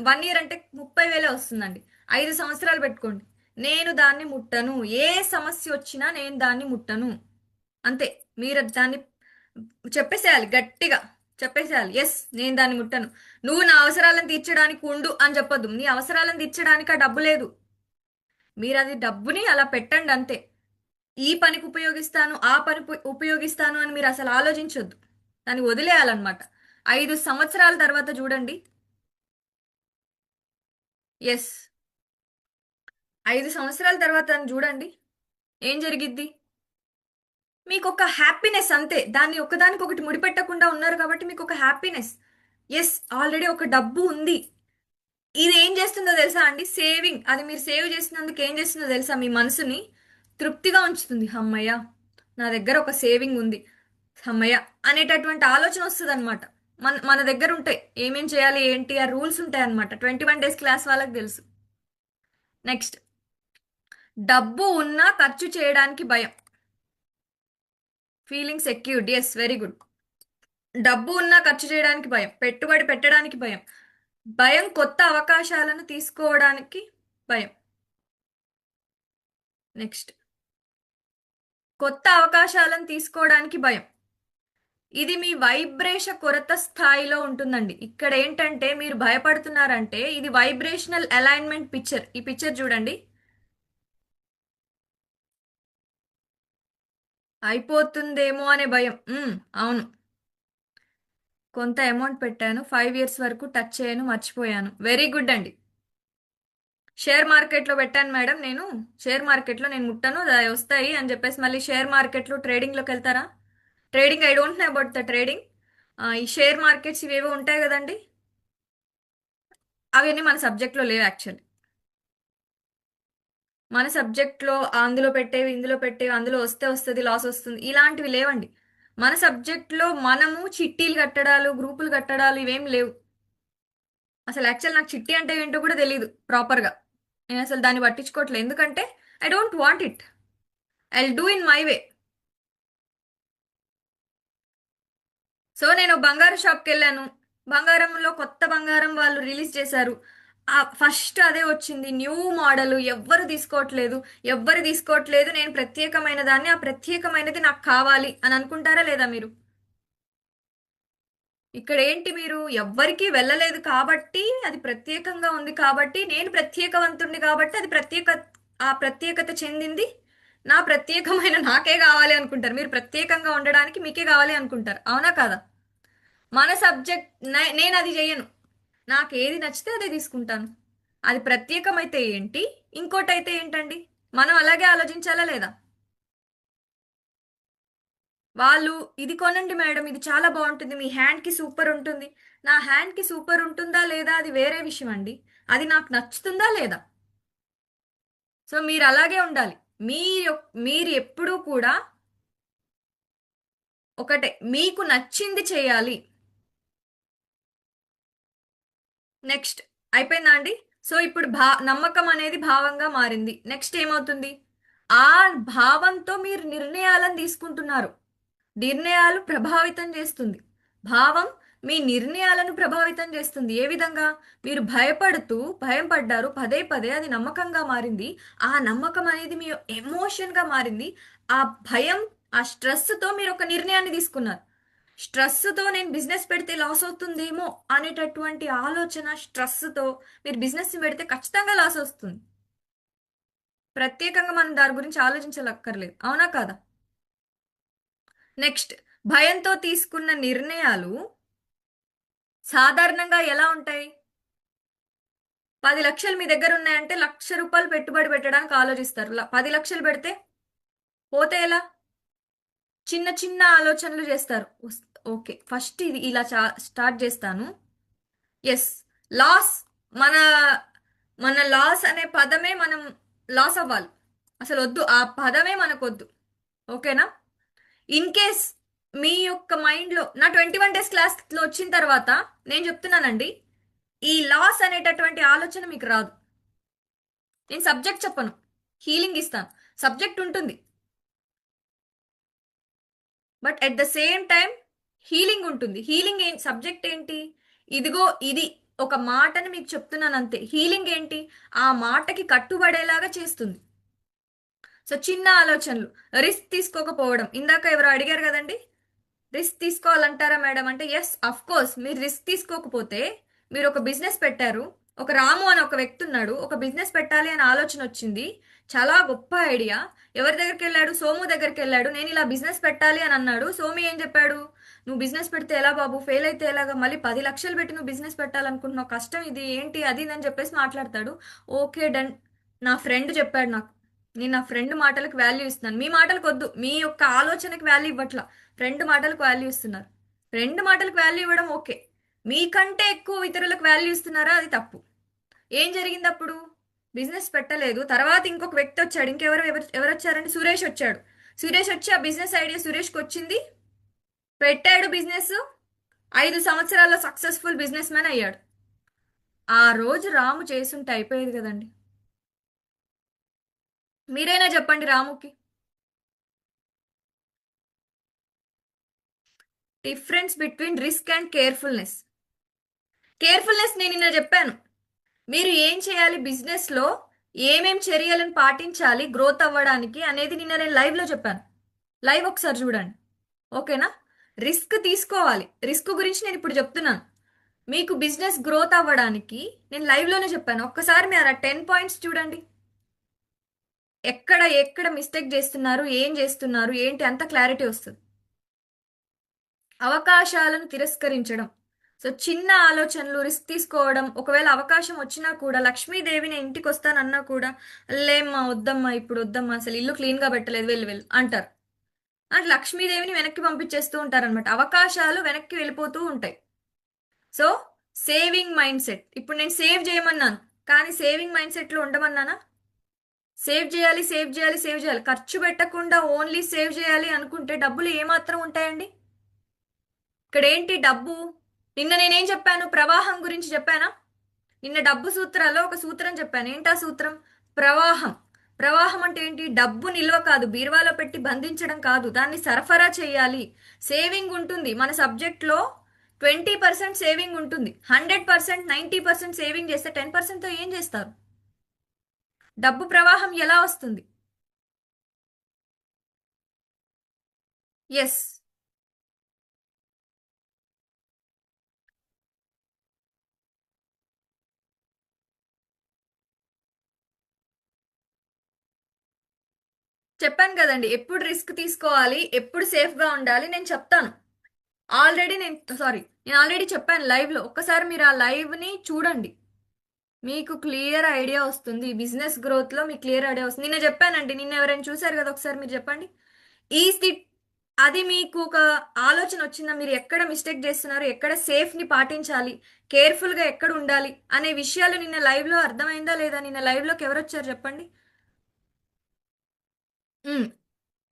1 ఇయర్ అంటే 30,000 వస్తుందండి. 5 సంవత్సరాలు పెట్టుకోండి. నేను దాన్ని ముట్టను, ఏ సమస్య వచ్చినా నేను దాన్ని ముట్టను. అంతే. మీరు దాన్ని చెప్పేసేయాలి, గట్టిగా చెప్పేసేయాలి. ఎస్, నేను దాన్ని ముట్టను. నువ్వు నా అవసరాలను తీర్చడానికి ఉండు అని చెప్పొద్దు. నీ అవసరాలను తీర్చడానికి ఆ డబ్బు లేదు. మీరు అది డబ్బుని అలా పెట్టండి అంతే. ఈ పనికి ఉపయోగిస్తాను, ఆ పని ఉపయోగిస్తాను అని మీరు అసలు ఆలోచించొద్దు. దాన్ని వదిలేయాలన్నమాట. 5 సంవత్సరాల తర్వాత చూడండి. ఎస్. 5 సంవత్సరాల తర్వాత చూడండి ఏం జరిగిద్ది. మీకు ఒక హ్యాపీనెస్ అంతే. దాన్ని ఒకదానికొకటి ముడిపెట్టకుండా ఉన్నారు కాబట్టి మీకు ఒక హ్యాపీనెస్. ఎస్, ఆల్రెడీ ఒక డబ్బు ఉంది. ఇది ఏం చేస్తుందో తెలుసా అండి? సేవింగ్. అది మీరు సేవ్ చేసినందుకు ఏం చేస్తుందో తెలుసా? మీ మనసుని తృప్తిగా ఉంచుతుంది. అమ్మయ్య, నా దగ్గర ఒక సేవింగ్ ఉంది, అమ్మయ్య అనేటటువంటి ఆలోచన వస్తుంది అనమాట. మన మన దగ్గర ఉంటాయి ఏమేం చేయాలి ఏంటి ఆ రూల్స్ ఉంటాయి అనమాట. 21 డేస్ క్లాస్ వాళ్ళకి తెలుసు. నెక్స్ట్, డబ్బు ఉన్నా ఖర్చు చేయడానికి భయం. Feeling secured. Yes, very good. డబ్బు ఉన్నా ఖర్చు చేయడానికి భయం, పెట్టుబడి పెట్టడానికి భయం, భయం కొత్త అవకాశాలను తీసుకోవడానికి భయం. నెక్స్ట్, కొత్త అవకాశాలను తీసుకోవడానికి భయం. ఇది మీ వైబ్రేషన్ కొరత స్థాయిలో ఉంటుందండి. ఇక్కడ ఏంటంటే మీరు భయపడుతున్నారంటే ఇది వైబ్రేషనల్ అలైన్మెంట్ పిక్చర్. ఈ పిక్చర్ చూడండి. అయిపోతుందేమో అనే భయం. అవును. కొంత అమౌంట్ పెట్టాను, 5 years వరకు టచ్ చేయను, మర్చిపోయాను. వెరీ గుడ్ అండి. షేర్ మార్కెట్లో పెట్టాను మేడం నేను. షేర్ మార్కెట్లో నేను ముట్టను, అది వస్తాయి అని చెప్పేసి మళ్ళీ షేర్ మార్కెట్లో ట్రేడింగ్లోకి వెళ్తారా? Trading, I don't know about the trading. ఈ షేర్ మార్కెట్స్ ఇవేవో ఉంటాయి కదండి, అవన్నీ మన సబ్జెక్ట్లో లేవు యాక్చువల్లీ. మన సబ్జెక్ట్లో అందులో పెట్టేవి ఇందులో పెట్టేవి, అందులో వస్తే వస్తుంది లాస్ వస్తుంది ఇలాంటివి లేవండి. మన సబ్జెక్ట్లో మనము చిట్టీలు కట్టడాలు గ్రూపులు కట్టడాలు ఇవేం లేవు. అసలు యాక్చువల్ నాకు చిట్టి అంటే ఏంటో కూడా తెలియదు ప్రాపర్గా. నేను అసలు దాన్ని పట్టించుకోవట్లేదు, ఎందుకంటే I don't want it. I will do in my way. So నేను బంగారు షాప్కి వెళ్ళాను. బంగారంలో కొత్త బంగారం వాళ్ళు రిలీజ్ చేశారు. ఫస్ట్ అదే వచ్చింది, న్యూ మోడల్. ఎవ్వరు తీసుకోవట్లేదు. నేను ప్రత్యేకమైన దాన్ని, ఆ ప్రత్యేకమైనది నాకు కావాలి అని అనుకుంటారా లేదా మీరు? ఇక్కడ ఏంటి, మీరు ఎవ్వరికీ వెళ్ళలేదు కాబట్టి అది ప్రత్యేకంగా ఉంది కాబట్టి, నేను ప్రత్యేకవంతుణ్ణి కాబట్టి అది ఆ ప్రత్యేకత చెందింది నా ప్రత్యేకమైన నాకే కావాలి అనుకుంటారు. మీరు ప్రత్యేకంగా ఉండడానికి మీకే కావాలి అనుకుంటారు, అవునా కాదా? మన సబ్జెక్ట్, నేను అది చెయ్యను. నాకు ఏది నచ్చితే అదే తీసుకుంటాను. అది ప్రత్యేకమైతే ఏంటి, ఇంకోటి అయితే ఏంటండి? మనం అలాగే ఆలోచించాలా లేదా? వాళ్ళు ఇది కొనండి మేడం, ఇది చాలా బాగుంటుంది, మీ హ్యాండ్కి సూపర్ ఉంటుంది. నా హ్యాండ్కి సూపర్ ఉంటుందా లేదా అది వేరే విషయం అండి. అది నాకు నచ్చుతుందా లేదా? సో మీరు అలాగే ఉండాలి. మీరు ఎప్పుడూ కూడా ఒకటే, మీకు నచ్చింది చేయాలి. నెక్స్ట్, అయిపోయిందా అండి? సో ఇప్పుడు నమ్మకం అనేది భావంగా మారింది. నెక్స్ట్ ఏమవుతుంది? ఆ భావంతో మీరు నిర్ణయాలను తీసుకుంటున్నారు. నిర్ణయాలు ప్రభావితం చేస్తుంది. భావం మీ నిర్ణయాలను ప్రభావితం చేస్తుంది. ఏ విధంగా? మీరు భయం పడ్డారు పదే పదే, అది నమ్మకంగా మారింది. ఆ నమ్మకం అనేది మీ ఎమోషన్గా మారింది. ఆ భయం, ఆ స్ట్రెస్తో మీరు ఒక నిర్ణయాన్ని తీసుకున్నారు. స్ట్రెస్తో నేను బిజినెస్ పెడితే లాస్ అవుతుందేమో అనేటటువంటి ఆలోచన, స్ట్రెస్తో మీరు బిజినెస్ పెడితే ఖచ్చితంగా లాస్ వస్తుంది. ప్రత్యేకంగా మనం దాని గురించి ఆలోచించలక్కర్లేదు, అవునా కాదా? నెక్స్ట్, భయంతో తీసుకున్న నిర్ణయాలు సాధారణంగా ఎలా ఉంటాయి? 10 లక్షలు మీ దగ్గర ఉన్నాయంటే ₹1,00,000 పెట్టుబడి పెట్టడానికి ఆలోచిస్తారు. 10 లక్షలు పెడితే పోతే ఎలా? చిన్న చిన్న ఆలోచనలు చేస్తారు. ఓకే, ఫస్ట్ ఇది ఇలా స్టార్ట్ చేస్తాను. Yes, loss. మన మన లాస్ అనే పదమే మనం లాస్ అవ్వాలి. అసలు వద్దు, ఆ పదమే మనకొద్దు. ఓకేనా? ఇన్ కేస్ మీ యొక్క మైండ్లో నా 21 డేస్ క్లాస్లో వచ్చిన తర్వాత నేను చెప్తున్నానండి, ఈ లాస్ అనేటటువంటి ఆలోచన మీకు రాదు. నేను సబ్జెక్ట్ చెప్పను, హీలింగ్ ఇస్తాను. సబ్జెక్ట్ ఉంటుంది, but at the same time healing ఉంటుంది. హీలింగ్ ఏంటి? సబ్జెక్ట్ ఏంటి? ఇదిగో ఇది ఒక మాటని మీకు చెప్తున్నాను అంతే. హీలింగ్ ఏంటి? ఆ మాటకి కట్టుబడేలాగా చేస్తుంది. సో చిన్న ఆలోచనలు, రిస్క్ తీసుకోకపోవడం. ఇందాక ఎవరు అడిగారు కదండి, రిస్క్ తీసుకోవాలంటారా మేడం అంటే, ఎస్ అఫ్ కోర్స్. మీరు రిస్క్ తీసుకోకపోతే, మీరు ఒక బిజినెస్ పెట్టారు, ఒక రాము అని ఒక వ్యక్తి ఉన్నాడు. ఒక బిజినెస్ పెట్టాలి అని ఆలోచన వచ్చింది. చాలా గొప్ప ఐడియా. ఎవరి దగ్గరికి వెళ్ళాడు? సోము దగ్గరికి వెళ్ళాడు. నేను ఇలా బిజినెస్ పెట్టాలి అని అన్నాడు. సోము ఏం చెప్పాడు? నువ్వు బిజినెస్ పెడితే ఎలా బాబు, ఫెయిల్ అయితే ఎలాగా, మళ్ళీ 10 లక్షలు పెట్టి నువ్వు బిజినెస్ పెట్టాలనుకుంటున్నావు, కష్టం ఇది ఏంటి అది ఇది అని చెప్పేసి మాట్లాడతాడు. Okay done. నా ఫ్రెండ్ చెప్పాడు నాకు. నేను నా ఫ్రెండ్ మాటలకు వాల్యూ ఇస్తున్నాను. మీ మాటలకు వద్దు, మీ యొక్క ఆలోచనకి వాల్యూ ఇవ్వట్లా. ఫ్రెండ్ మాటలకు వాల్యూ ఇస్తున్నారు. ఫ్రెండ్ మాటలకు వాల్యూ ఇవ్వడం ఓకే. మీకంటే ఎక్కువ ఇతరులకు వాల్యూ ఇస్తున్నారా, అది తప్పు. ఏం జరిగింది అప్పుడు? బిజినెస్ పెట్టలేదు. తర్వాత ఇంకొక వ్యక్తి వచ్చాడు. ఎవరు వచ్చారంటే సురేష్ వచ్చాడు. సురేష్ వచ్చి ఆ బిజినెస్ ఐడియా సురేష్కి వచ్చింది. పెట్టాడు బిజినెస్. 5 సంవత్సరాల్లో సక్సెస్ఫుల్ బిజినెస్ మ్యాన్ అయ్యాడు. ఆ రోజు రాము చేసుంటే అయిపోయేది కదండి. మీరైనా చెప్పండి రాముకి. Difference between risk and carefulness. Carefulness నేను నిన్న చెప్పాను. మీరు ఏం చేయాలి బిజినెస్ లో, ఏమేం చర్యలను పాటించాలి గ్రోత్ అవ్వడానికి అనేది నిన్న నేను లైవ్ లో చెప్పాను. లైవ్ ఒకసారి చూడండి. ఓకేనా? రిస్క్ తీసుకోవాలి. రిస్క్ గురించి నేను ఇప్పుడు చెప్తున్నాను. మీకు బిజినెస్ గ్రోత్ అవ్వడానికి నేను లైవ్ లోనే చెప్పాను. ఒక్కసారి మీరు ఆ 10 పాయింట్స్ చూడండి. ఎక్కడ ఎక్కడ మిస్టేక్ చేస్తున్నారు, ఏం చేస్తున్నారు, ఏంటి, అంత క్లారిటీ వస్తుంది. అవకాశాలను తిరస్కరించడం. సో చిన్న ఆలోచనలు, రిస్క్ తీసుకోవడం. ఒకవేళ అవకాశం వచ్చినా కూడా, లక్ష్మీదేవిని ఇంటికి వస్తానన్నా కూడా, లేమ్మా వద్దమ్మా ఇప్పుడు వద్దమ్మా, అసలు ఇల్లు క్లీన్ గా పెట్టలేదు, వెళ్ళు వెళ్ళు అంటారు. అంటే లక్ష్మీదేవిని వెనక్కి పంపించేస్తూ ఉంటారనమాట. అవకాశాలు వెనక్కి వెళ్ళిపోతూ ఉంటాయి. So saving mind set. ఇప్పుడు నేను సేవ్ చేయమన్నాను, కానీ సేవింగ్ మైండ్ సెట్ లో ఉండమన్నానా? సేవ్ చేయాలి, సేవ్ చేయాలి, సేవ్ చేయాలి. ఖర్చు పెట్టకుండా ఓన్లీ సేవ్ చేయాలి అనుకుంటే డబ్బులు ఏమాత్రం ఉంటాయండి? ఇక్కడ ఏంటి డబ్బు? నిన్న నేనేం చెప్పాను? ప్రవాహం గురించి చెప్పానా? నిన్న డబ్బు సూత్రాల్లో ఒక సూత్రం చెప్పాను. ఏంటా సూత్రం? ప్రవాహం. ప్రవాహం అంటే ఏంటి? డబ్బు నిల్వ కాదు, బీరువాలో పెట్టి బంధించడం కాదు, దాన్ని సరఫరా చేయాలి. సేవింగ్ ఉంటుంది మన సబ్జెక్ట్లో. 20% సేవింగ్ ఉంటుంది. 100%, 90% సేవింగ్ చేస్తే 10%తో ఏం చేస్తారు? డబ్బు ప్రవాహం ఎలా వస్తుంది? ఎస్. చెప్పాను కదండి, ఎప్పుడు రిస్క్ తీసుకోవాలి, ఎప్పుడు సేఫ్గా ఉండాలి నేను చెప్తాను. నేను ఆల్రెడీ చెప్పాను లైవ్లో. ఒక్కసారి మీరు ఆ లైవ్ని చూడండి. మీకు క్లియర్ ఐడియా వస్తుంది. బిజినెస్ గ్రోత్లో మీకు క్లియర్ ఐడియా వస్తుంది. నిన్న చెప్పానండి. నిన్న ఎవరైనా చూసారు కదా, ఒకసారి మీరు చెప్పండి. ఈ స్థితి, అది మీకు ఒక ఆలోచన వచ్చిందా? మీరు ఎక్కడ మిస్టేక్ చేస్తున్నారు, ఎక్కడ సేఫ్ని పాటించాలి, కేర్ఫుల్గా ఎక్కడ ఉండాలి అనే విషయాలు నిన్న లైవ్లో అర్థమైందా లేదా? నిన్న లైవ్లోకి ఎవరు వచ్చారు చెప్పండి. ఉమ్,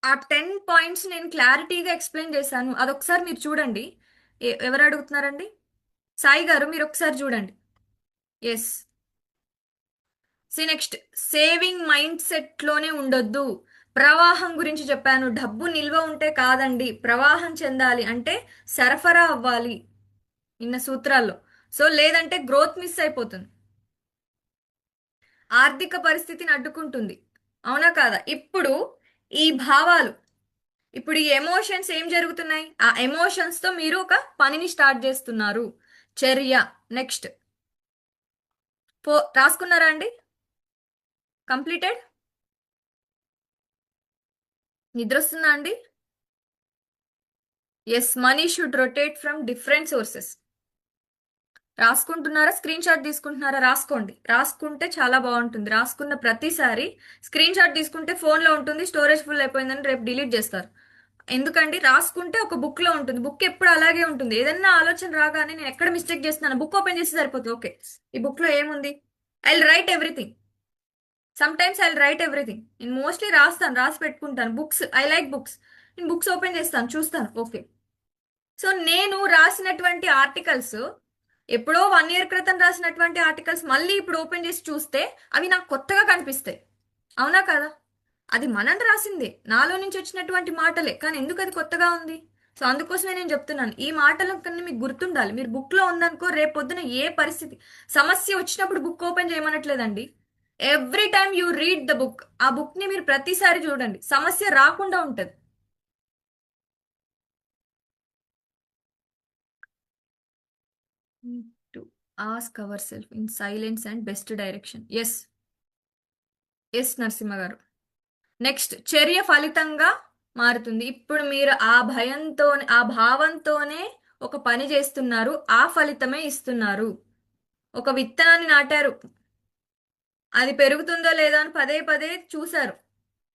ఆ 10 పాయింట్స్ నేను క్లారిటీగా ఎక్స్ప్లెయిన్ చేశాను. అదొకసారి మీరు చూడండి. ఎవరు అడుగుతున్నారండి? సాయి గారు, మీరు ఒకసారి చూడండి. Yes. Next, saving mindset లోనే ఉండొద్దు. ప్రవాహం గురించి చెప్పాను. డబ్బు నిల్వ ఉంటే కాదండి, ప్రవాహం చెందాలి అంటే సరఫరా అవ్వాలి నిన్న సూత్రాల్లో. సో లేదంటే గ్రోత్ మిస్ అయిపోతుంది. ఆర్థిక పరిస్థితిని అడ్డుకుంటుంది. అవునా కాదా? ఇప్పుడు ఈ భావాలు, ఇప్పుడు ఈ ఎమోషన్స్ ఏం జరుగుతున్నాయి? ఆ ఎమోషన్స్ తో మీరు ఒక పనిని స్టార్ట్ చేస్తున్నారు. చర్య. నెక్స్ట్, రాసుకున్నారా అండి? కంప్లీటెడ్. నిద్ర వస్తుందా అండి? Yes. Money should rotate from different sources. రాసుకుంటున్నారా? స్క్రీన్ షాట్ తీసుకుంటున్నారా? రాసుకోండి. రాసుకుంటే చాలా బాగుంటుంది. రాసుకున్న ప్రతిసారి స్క్రీన్ షాట్ తీసుకుంటే ఫోన్లో ఉంటుంది. స్టోరేజ్ ఫుల్ అయిపోయిందని రేపు డిలీట్ చేస్తారు. ఎందుకండి? రాసుకుంటే ఒక బుక్ లో ఉంటుంది. బుక్ ఎప్పుడు అలాగే ఉంటుంది. ఏదన్నా ఆలోచన రాగానే నేను ఎక్కడ మిస్టేక్ చేస్తున్నాను, బుక్ ఓపెన్ చేసి సరిపోతుంది. ఓకే, ఈ బుక్ లో ఏముంది? I right everything. Some times I right everything. నేను మోస్ట్లీ రాస్తాను, రాసి పెట్టుకుంటాను. Books, I like books. నేను బుక్స్ ఓపెన్ చేస్తాను, చూస్తాను. ఓకే. సో నేను రాసినటువంటి ఆర్టికల్స్, ఎప్పుడో 1 ఇయర్ క్రితం రాసినటువంటి ఆర్టికల్స్ మళ్ళీ ఇప్పుడు ఓపెన్ చేసి చూస్తే అవి నాకు కొత్తగా కనిపిస్తాయి. అవునా కదా? అది మనం రాసిందే, నాలో నుంచి వచ్చినటువంటి మాటలే, కానీ ఎందుకు అది కొత్తగా ఉంది? సో అందుకోసమే నేను చెప్తున్నాను, ఈ మాటల కన్నా మీకు గుర్తుండాలి. మీరు బుక్ లో ఉందనుకో, రేపు పొద్దున ఏ పరిస్థితి, సమస్య వచ్చినప్పుడు బుక్ ఓపెన్ చేయమనట్లేదండి. Every time you read the book. ఆ బుక్ ని మీరు ప్రతిసారి చూడండి, సమస్య రాకుండా ఉంటది. Ask our self in silence and best direction. Yes. Yes Narasimha garu. Next, చర్య ఫలితంగా మారుతుంది. ఇప్పుడు మీరు ఆ భయంతో, ఆ భావంతోనే ఒక పని చేస్తున్నారు, ఆ ఫలితమే ఇస్తున్నారు. ఒక విత్తనాన్ని నాటారు, అది పెరుగుతుందో లేదో అని పదే పదే చూశారు,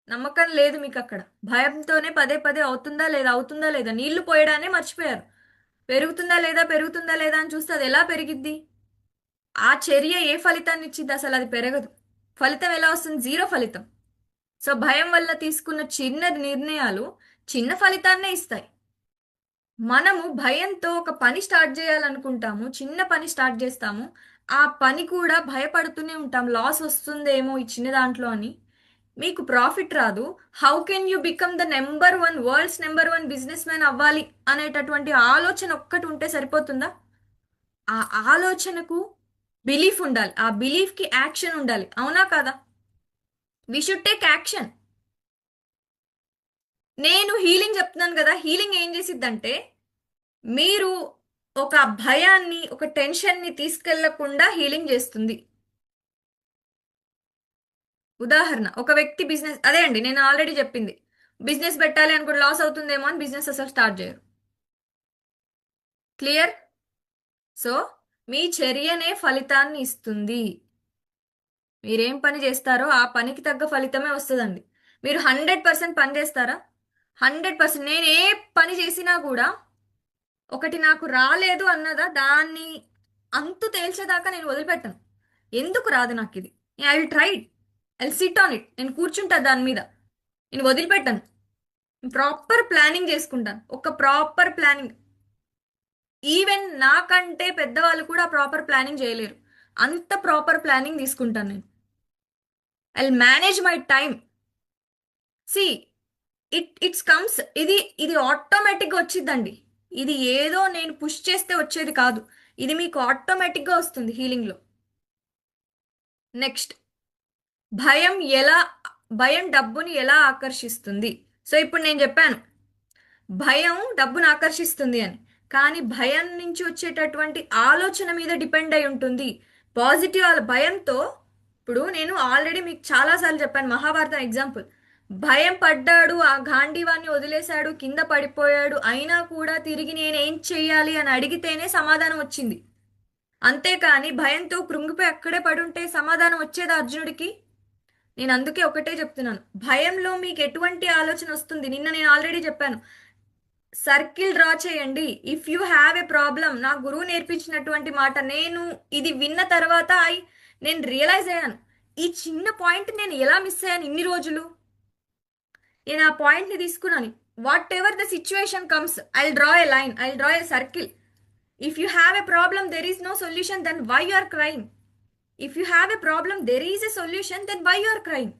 నమ్మకం లేదు మీకు అక్కడ, భయంతోనే పదే పదే అవుతుందా లేదా అవుతుందా లేదా నీళ్లు పోయడానే మర్చిపోయారు. పెరుగుతుందా లేదా పెరుగుతుందా లేదా అని చూస్తే అది ఎలా పెరిగిద్ది? ఆ చర్య ఏ ఫలితాన్ని ఇచ్చింది? అసలు అది పెరగదు. ఫలితం ఎలా వస్తుంది? జీరో ఫలితం. సో భయం వల్ల తీసుకున్న చిన్న నిర్ణయాలు చిన్న ఫలితాన్నే ఇస్తాయి. మనము భయంతో ఒక పని స్టార్ట్ చేయాలనుకుంటాము, చిన్న పని స్టార్ట్ చేస్తాము, ఆ పని కూడా భయపడుతూనే ఉంటాం, లాస్ వస్తుందేమో ఈ చిన్న దాంట్లో అని. మీకు ప్రాఫిట్ రాదు. How can you become the number one, world's number one business man అవ్వాలి అనేటటువంటి ఆలోచన ఒక్కటి ఉంటే సరిపోతుందా? ఆ ఆలోచనకు బిలీఫ్ ఉండాలి, ఆ బిలీఫ్కి యాక్షన్ ఉండాలి. అవునా కాదా? We should take action. నేను హీలింగ్ చెప్తున్నాను కదా, హీలింగ్ ఏం చేసిద్దంటే మీరు ఒక భయాన్ని, ఒక టెన్షన్ని తీసుకెళ్లకుండా హీలింగ్ చేస్తుంది. ఉదాహరణ, ఒక వ్యక్తి బిజినెస్, అదే అండి నేను ఆల్రెడీ చెప్పింది, బిజినెస్ పెట్టాలి అనుకుంటే లాస్ అవుతుందేమో అని బిజినెస్ అసలు స్టార్ట్ చేయరు. క్లియర్? సో మీ చర్యనే ఫలితాన్ని ఇస్తుంది. మీరేం పని చేస్తారో ఆ పనికి తగ్గ ఫలితమే వస్తుందండి. మీరు 100% పని చేస్తారా? 100%. నేను ఏ పని చేసినా కూడా ఒకటి నాకు రాలేదు అన్నదా దాన్ని అంతు తేల్చేదాకా నేను వదిలిపెట్టను. ఎందుకు రాదు నాకు ఇది, I will try it, I will SIT on it, నేను కూర్చుంటా దాని మీద, నేను వదిలిపెట్టను. ప్రాపర్ ప్లానింగ్ చేసుకుంటాను, ఒక ప్రాపర్ ప్లానింగ్. ఈవెన్ నాకంటే పెద్దవాళ్ళు కూడా ప్రాపర్ ప్లానింగ్ చేయలేరు, అంత ప్రాపర్ ప్లానింగ్ తీసుకుంటాను నేను. I will manage my time. See, it's comes, ఇది ఆటోమేటిక్గా వచ్చిందండి. ఇది ఏదో నేను పుష్ చేస్తే వచ్చేది కాదు, ఇది మీకు ఆటోమేటిక్గా వస్తుంది హీలింగ్లో. నెక్స్ట్, భయం ఎలా, భయం డబ్బుని ఎలా ఆకర్షిస్తుంది? సో ఇప్పుడు నేను చెప్పాను భయం డబ్బును ఆకర్షిస్తుంది అని, కానీ భయం నుంచి వచ్చేటటువంటి ఆలోచన మీద డిపెండ్ అయి ఉంటుంది. పాజిటివ్ భయంతో, ఇప్పుడు నేను ఆల్రెడీ మీకు చాలాసార్లు చెప్పాను, మహాభారతం ఎగ్జాంపుల్. భయం పడ్డాడు, ఆ గాంధీవాన్ని వదిలేశాడు, కింద పడిపోయాడు, అయినా కూడా తిరిగి నేనేం చెయ్యాలి అని అడిగితేనే సమాధానం వచ్చింది. అంతేకాని భయంతో కృంగిపోయి అక్కడే పడుంటే సమాధానం వచ్చేదా అర్జునుడికి? నేను అందుకే ఒకటే చెప్తున్నాను, భయంలో మీకు ఎటువంటి ఆలోచన వస్తుంది? నిన్న నేను ఆల్రెడీ చెప్పాను, సర్కిల్ డ్రా చేయండి. If you have a problem, నా గురువు నేర్పించినటువంటి మాట, నేను ఇది విన్న తర్వాత నేను రియలైజ్ అయ్యాను, ఈ చిన్న పాయింట్ నేను ఎలా మిస్ అయ్యాను ఇన్ని రోజులు. నేను ఆ పాయింట్ని తీసుకున్నాను. Whatever the situation comes, I draw a line, I draw a circle. If you have a problem, there is no solution, then why you are crime? If you have a problem, there is a solution, then why you are crime?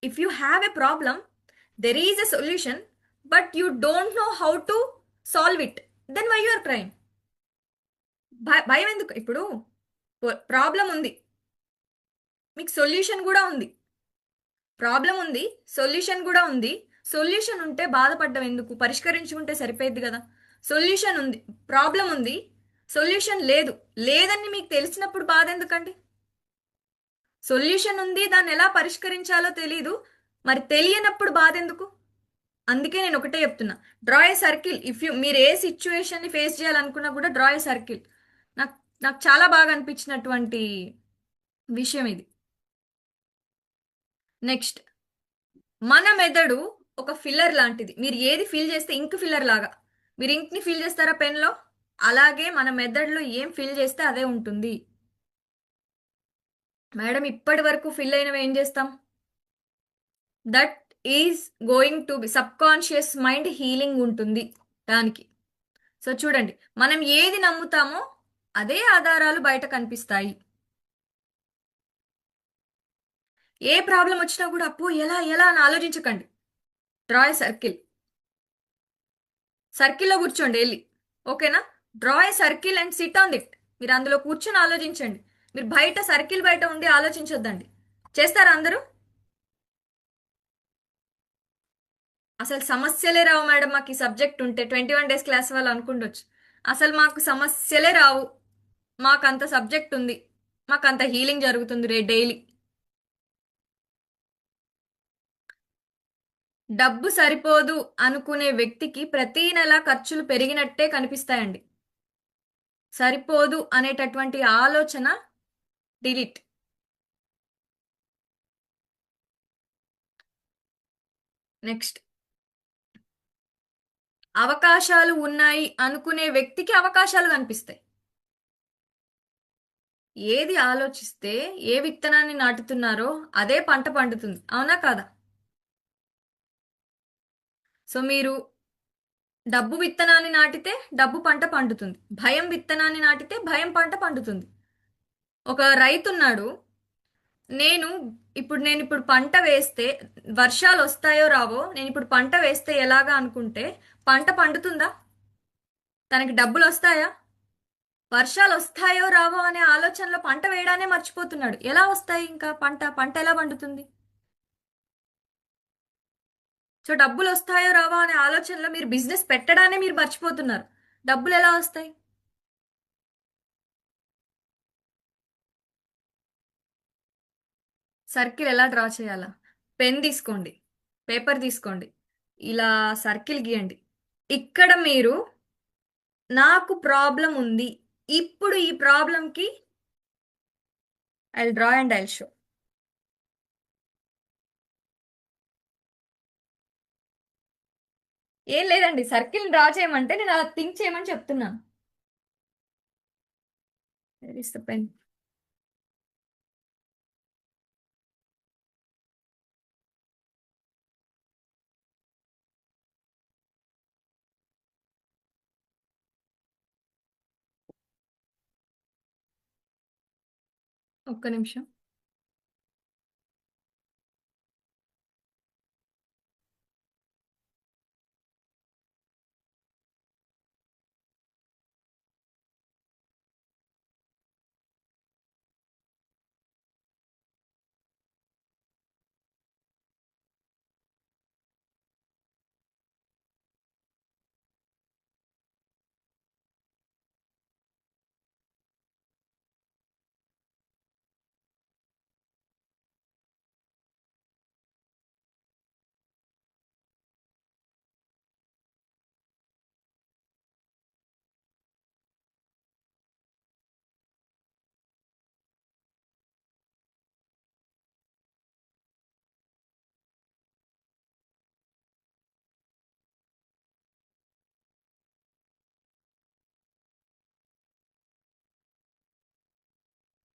If you have a problem, there is a solution, but you don't know how to solve it, then why you are crying? భయం ఎందుకు? ఇప్పుడు problem ఉంది, మీకు solution కూడా ఉంది. Problem ఉంది, solution కూడా ఉంది. సొల్యూషన్ ఉంటే బాధపడ్డం ఎందుకు? పరిష్కరించుకుంటే సరిపోయింది కదా. సొల్యూషన్ ఉంది, ప్రాబ్లం ఉంది, సొల్యూషన్ లేదు, లేదని మీకు తెలిసినప్పుడు బాధ ఎందుకండి? సొల్యూషన్ ఉంది, దాన్ని ఎలా పరిష్కరించాలో తెలీదు, మరి తెలియనప్పుడు బాధ ఎందుకు? అందుకే నేను ఒకటే చెప్తున్నా, డ్రా ఏ సర్కిల్. మీరు ఏ సిచ్యువేషన్ని ఫేస్ చేయాలనుకున్నా కూడా డ్రా ఏ సర్కిల్. నాకు నాకు చాలా బాగా అనిపించినటువంటి విషయం ఇది. నెక్స్ట్, మన మెదడు ఒక ఫిల్లర్ లాంటిది. మీరు ఏది ఫిల్ చేస్తే, ఇంక్ ఫిల్లర్ లాగా, మీరు ఇంక్ని ఫిల్ చేస్తారా పెన్లో, అలాగే మన మెదడులో ఏం ఫిల్ చేస్తే అదే ఉంటుంది. మేడం ఇప్పటి వరకు ఫిల్ అయినవి ఏం చేస్తాం? That is going to be sub conscious mind healing ఉంటుంది దానికి. సో చూడండి, మనం ఏది నమ్ముతామో అదే ఆధారాలు బయట కనిపిస్తాయి. ఏ ప్రాబ్లం వచ్చినా కూడా అప్పో ఎలా ఎలా అని ఆలోచించకండి, డ్రా ఏ సర్కిల్. సర్కిల్లో కూర్చోండి వెళ్ళి, ఓకేనా? Draw a circle and sit on it. మీరు అందులో కూర్చొని ఆలోచించండి. మీరు బయట సర్కిల్ బయట ఉండి ఆలోచించొద్దండి. చేస్తారా అందరూ? అసలు సమస్యలే రావు మేడం మాకు ఈ సబ్జెక్ట్ ఉంటే. 21 days క్లాస్ వాళ్ళు అనుకుండొచ్చు, అసలు మాకు సమస్యలే రావు. మాకంత సబ్జెక్ట్ ఉంది, మాకంత హీలింగ్ జరుగుతుంది రే డైలీ. డబ్బు సరిపోదు అనుకునే వ్యక్తికి ప్రతీ నెల ఖర్చులు పెరిగినట్టే కనిపిస్తాయండి. సరిపోదు అనేటటువంటి ఆలోచన డిలీట్. నెక్స్ట్, అవకాశాలు ఉన్నాయి అనుకునే వ్యక్తికి అవకాశాలు కనిపిస్తాయి. ఏది ఆలోచిస్తే ఏ విత్తనాన్ని నాటుతున్నారో అదే పంట పండుతుంది, అవునా కాదా? సో మీరు డబ్బు విత్తనాన్ని నాటితే డబ్బు పంట పండుతుంది, భయం విత్తనాన్ని నాటితే భయం పంట పండుతుంది. ఒక రైతున్నాడు, నేను నేను ఇప్పుడు పంట వేస్తే వర్షాలు వస్తాయో రావో, నేను ఇప్పుడు పంట వేస్తే ఎలాగా అనుకుంటే పంట పండుతుందా? తనకి డబ్బులు వస్తాయా? వర్షాలు వస్తాయో రావో అనే ఆలోచనలో పంట వేయడానే మర్చిపోతున్నాడు. ఎలా వస్తాయి ఇంకా పంట పంట ఎలా పండుతుంది? సో డబ్బులు వస్తాయో రావో అనే ఆలోచనలో మీరు బిజినెస్ పెట్టడానే మీరు మర్చిపోతున్నారు. డబ్బులు ఎలా వస్తాయి? సర్కిల్ ఎలా డ్రా చేయాలా? పెన్ తీసుకోండి, పేపర్ తీసుకోండి, ఇలా సర్కిల్ గీయండి. ఇక్కడ మీరు నాకు ప్రాబ్లం ఉంది, ఇప్పుడు ఈ ప్రాబ్లంకి I draw and I show. ఏం లేదండి, సర్కిల్ డ్రా చేయమంటే నేను అలా థింక్ చేయమని చెప్తున్నాను. Where is the pen? ఒక్క నిమిషం.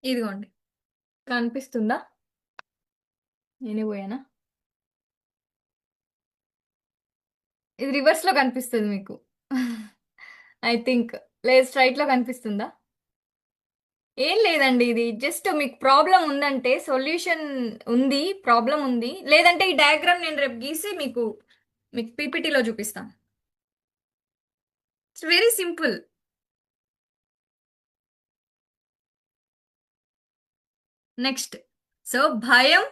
ఇదిగోండి, కనిపిస్తుందా? నేనే పోయానా? ఇది రివర్స్ లో కనిపిస్తుంది మీకు. I think. లేదు, స్ట్రైట్ లో కనిపిస్తుందా? ఏం లేదండి, ఇది జస్ట్ మీకు ప్రాబ్లం ఉందంటే సొల్యూషన్ ఉంది, ప్రాబ్లం ఉంది. లేదంటే ఈ డయాగ్రామ్ నేను రేపు గీసి మీకు మీకు పీపీటీలో చూపిస్తాను. It's very simple. Next, so భయం,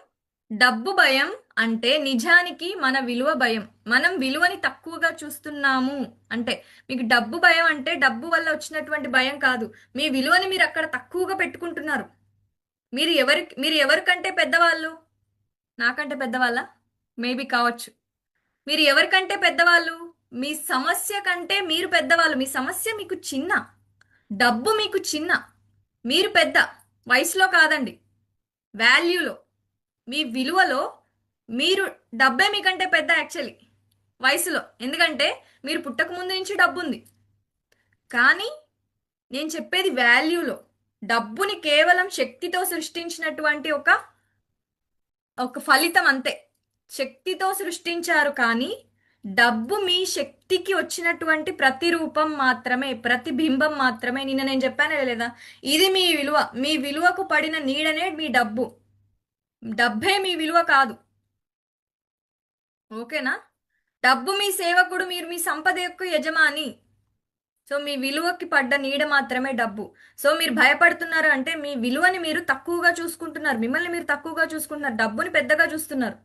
డబ్బు భయం అంటే నిజానికి మన విలువ భయం. మనం విలువని తక్కువగా చూస్తున్నాము అంటే, మీకు డబ్బు భయం అంటే డబ్బు వల్ల వచ్చినటువంటి భయం కాదు, మీ విలువని మీరు అక్కడ తక్కువగా పెట్టుకుంటున్నారు. మీరు ఎవరికంటే పెద్దవాళ్ళు? నాకంటే పెద్దవాళ్ళ? మేబీ కావచ్చు. మీరు ఎవరికంటే పెద్దవాళ్ళు? మీ సమస్య కంటే మీరు పెద్దవాళ్ళు. మీ సమస్య మీకు చిన్న, డబ్బు మీకు చిన్న, మీరు పెద్ద. వయసులో కాదండి, వాల్యూలో, మీ విలువలో మీరు. డబ్బే మీకంటే పెద్ద యాక్చువల్లీ వయసులో, ఎందుకంటే మీరు పుట్టక ముందు నుంచి డబ్బు ఉంది. కానీ నేను చెప్పేది వాల్యూలో. డబ్బుని కేవలం శక్తితో సృష్టించినటువంటి ఒక ఒక ఫలితం అంతే. శక్తితో సృష్టించారు కానీ డబ్బు మీ శక్తికి వచ్చినటువంటి ప్రతిరూపం మాత్రమే, ప్రతిబింబం మాత్రమే. నిన్న నేను చెప్పానే లేదా, ఇది మీ విలువ. మీ విలువకు పడిన నీడనే మీ డబ్బు. డబ్బే మీ విలువ కాదు, ఓకేనా? డబ్బు మీ సేవకుడు, మీరు మీ సంపద యొక్క యజమాని. సో మీ విలువకి పడ్డ నీడ మాత్రమే డబ్బు. సో మీరు భయపడుతున్నారు అంటే మీ విలువని మీరు తక్కువగా చూసుకుంటున్నారు, మిమ్మల్ని మీరు తక్కువగా చూసుకుంటున్నారు, డబ్బుని పెద్దగా చూస్తున్నారు,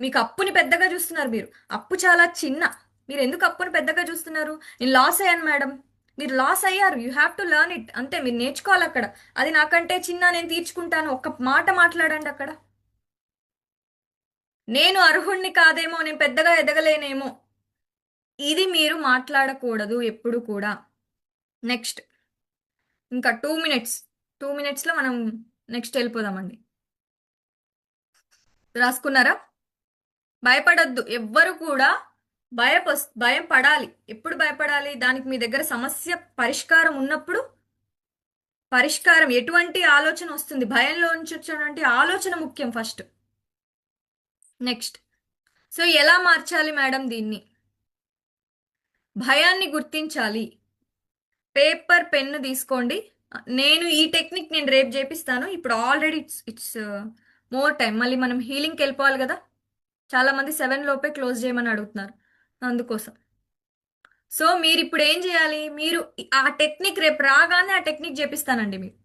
మీకు అప్పుని పెద్దగా చూస్తున్నారు. మీరు అప్పు చాలా చిన్న, మీరు ఎందుకు అప్పుని పెద్దగా చూస్తున్నారు? నేను లాస్ అయ్యాను మేడం, మీరు లాస్ అయ్యారు, you have to learn it, అంతే. మీరు నేర్చుకోవాలి అక్కడ. అది నాకంటే చిన్న, నేను తీర్చుకుంటాను, ఒక్క మాట మాట్లాడండి అక్కడ. నేను అర్హుణ్ణి కాదేమో, నేను పెద్దగా ఎదగలేనేమో, ఇది మీరు మాట్లాడకూడదు ఎప్పుడు కూడా. నెక్స్ట్, ఇంకా 2 మినిట్స్, 2 మినిట్స్లో మనం నెక్స్ట్ వెళ్ళిపోదామండి. రాసుకున్నారా? భయపడొద్దు ఎవ్వరు కూడా. భయం పడాలి. ఎప్పుడు భయపడాలి? దానికి మీ దగ్గర సమస్య పరిష్కారం ఉన్నప్పుడు. పరిష్కారం ఎటువంటి ఆలోచన వస్తుంది, భయంలో నుంచి వచ్చేటువంటి ఆలోచన ముఖ్యం ఫస్ట్. నెక్స్ట్, సో ఎలా మార్చాలి మేడం దీన్ని? భయాన్ని గుర్తించాలి. పేపర్ పెన్ను తీసుకోండి. ఈ టెక్నిక్ నేను రేపు చేపిస్తాను. ఇప్పుడు already it's it's more time. మళ్ళీ మనం హీలింగ్కి వెళ్ళిపోవాలి కదా. చాలా మంది 7 లోపే క్లోజ్ చేయమని అడుగుతున్నారు, అందుకోసం. సో మీరు ఇప్పుడు ఏం చేయాలి? మీరు ఆ టెక్నిక్ రేపు రాగానే ఆ టెక్నిక్ చేపిస్తానండి. మీరు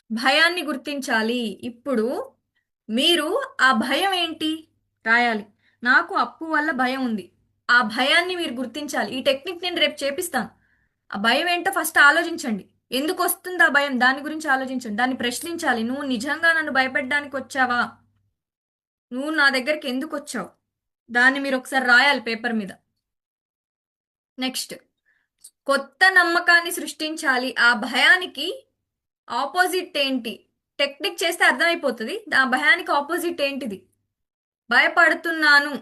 భయాన్ని గుర్తించాలి. ఇప్పుడు మీరు ఆ భయం ఏంటి రాయాలి. నాకు అప్పు వల్ల భయం ఉంది. ఆ భయాన్ని మీరు గుర్తించాలి. ఈ టెక్నిక్ నేను రేపు చేపిస్తాను. ఆ భయం ఏంటో ఫస్ట్ ఆలోచించండి. ఎందుకు వస్తుంది ఆ భయం, దాని గురించి ఆలోచించండి. దాన్ని ప్రశ్నించాలి. నువ్వు నిజంగా నన్ను భయపెట్టడానికి వచ్చావా? నువ్వు నా దగ్గరికి ఎందుకు వచ్చావు? దాన్ని మీరు ఒకసారి రాయాలి పేపర్ మీద. నెక్స్ట్, కొత్త నమ్మకాన్ని సృష్టించాలి. ఆ భయానికి ఆపోజిట్ ఏంటి? టెక్నిక్ చేస్తే అర్థమైపోతుంది. ఆ భయానికి ఆపోజిట్ ఏంటిది? భయపడుతున్నాను,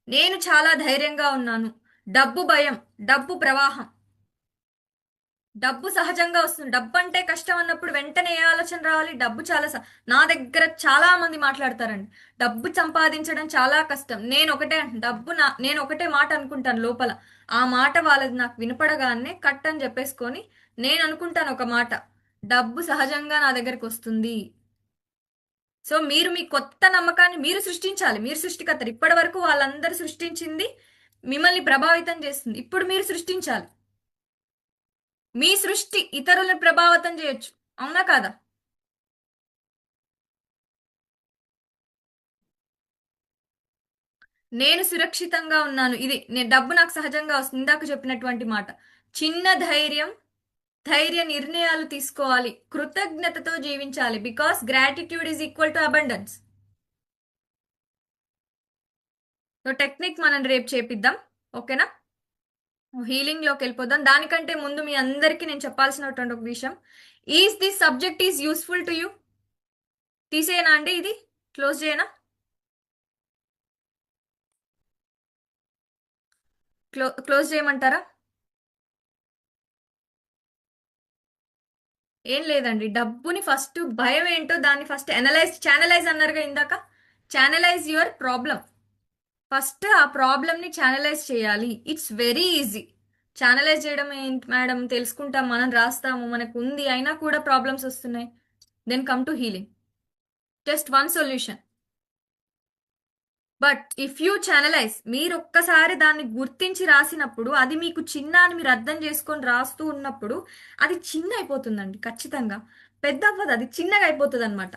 నేను చాలా ధైర్యంగా ఉన్నాను. డబ్బు భయం, డబ్బు ప్రవాహం. డబ్బు సహజంగా వస్తుంది. డబ్బు అంటే కష్టం అన్నప్పుడు వెంటనే ఏ ఆలోచన రావాలి? డబ్బు చాలా నా దగ్గర చాలా మంది మాట్లాడతారండి, డబ్బు సంపాదించడం చాలా కష్టం. నేను ఒకటే డబ్బు నేను ఒకటే మాట అనుకుంటాను లోపల. ఆ మాట వాళ్ళది నాకు వినపడగానే కట్ అని చెప్పేసుకొని నేను అనుకుంటాను ఒక మాట: డబ్బు సహజంగా నా దగ్గరికి వస్తుంది. సో మీరు మీ కొత్త నమ్మకాన్ని మీరు సృష్టించాలి. మీరు సృష్టికర్తరు. ఇప్పటి వరకు వాళ్ళందరూ సృష్టించింది మిమ్మల్ని ప్రభావితం చేస్తుంది. ఇప్పుడు మీరు సృష్టించాలి. మీ సృష్టి ఇతరులను ప్రభావితం చేయొచ్చు, అవునా కాదా? నేను సురక్షితంగా ఉన్నాను, ఇది నేను డబ్బు నాకు సహజంగా వస్తుంది. ఇందాక చెప్పినటువంటి మాట. చిన్న ధైర్యం, ధైర్య నిర్ణయాలు తీసుకోవాలి. కృతజ్ఞతతో జీవించాలి. Because gratitude is equal to abundance. So technique మనం రేపు చేపిద్దాం, ఓకేనా? హీలింగ్ లోకి వెళ్ళిపోదాం. దానికంటే ముందు మీ అందరికీ నేను చెప్పాల్సినటువంటి ఒక విషయం: is this subject is useful to you? తీసేయనా అండి, ఇది క్లోజ్ చేయనా? క్లోజ్ చేయమంటారా? ఏం లేదండి, డబ్బుని ఫస్ట్ భయం ఏంటో దాన్ని ఫస్ట్ ఛానలైజ్ అన్నారుగా ఇందాక. Channelise your problem. ఫస్ట్ ఆ ప్రాబ్లమ్ని ఛానలైజ్ చేయాలి. It's very easy. ఛానలైజ్ చేయడం ఏంటి మేడం? తెలుసుకుంటాం, మనం రాస్తాము, మనకు ఉంది, అయినా కూడా ప్రాబ్లమ్స్ వస్తున్నాయి. Then come to healing. Just one solution. But if you channelize, మీరు ఒక్కసారి దాన్ని గుర్తించి రాసినప్పుడు, అది మీకు చిన్న అని మీరు అర్థం చేసుకొని రాస్తూ ఉన్నప్పుడు అది చిన్న అయిపోతుందండి ఖచ్చితంగా. పెద్ద అవ్వదు, అది చిన్నగా అయిపోతుంది అనమాట.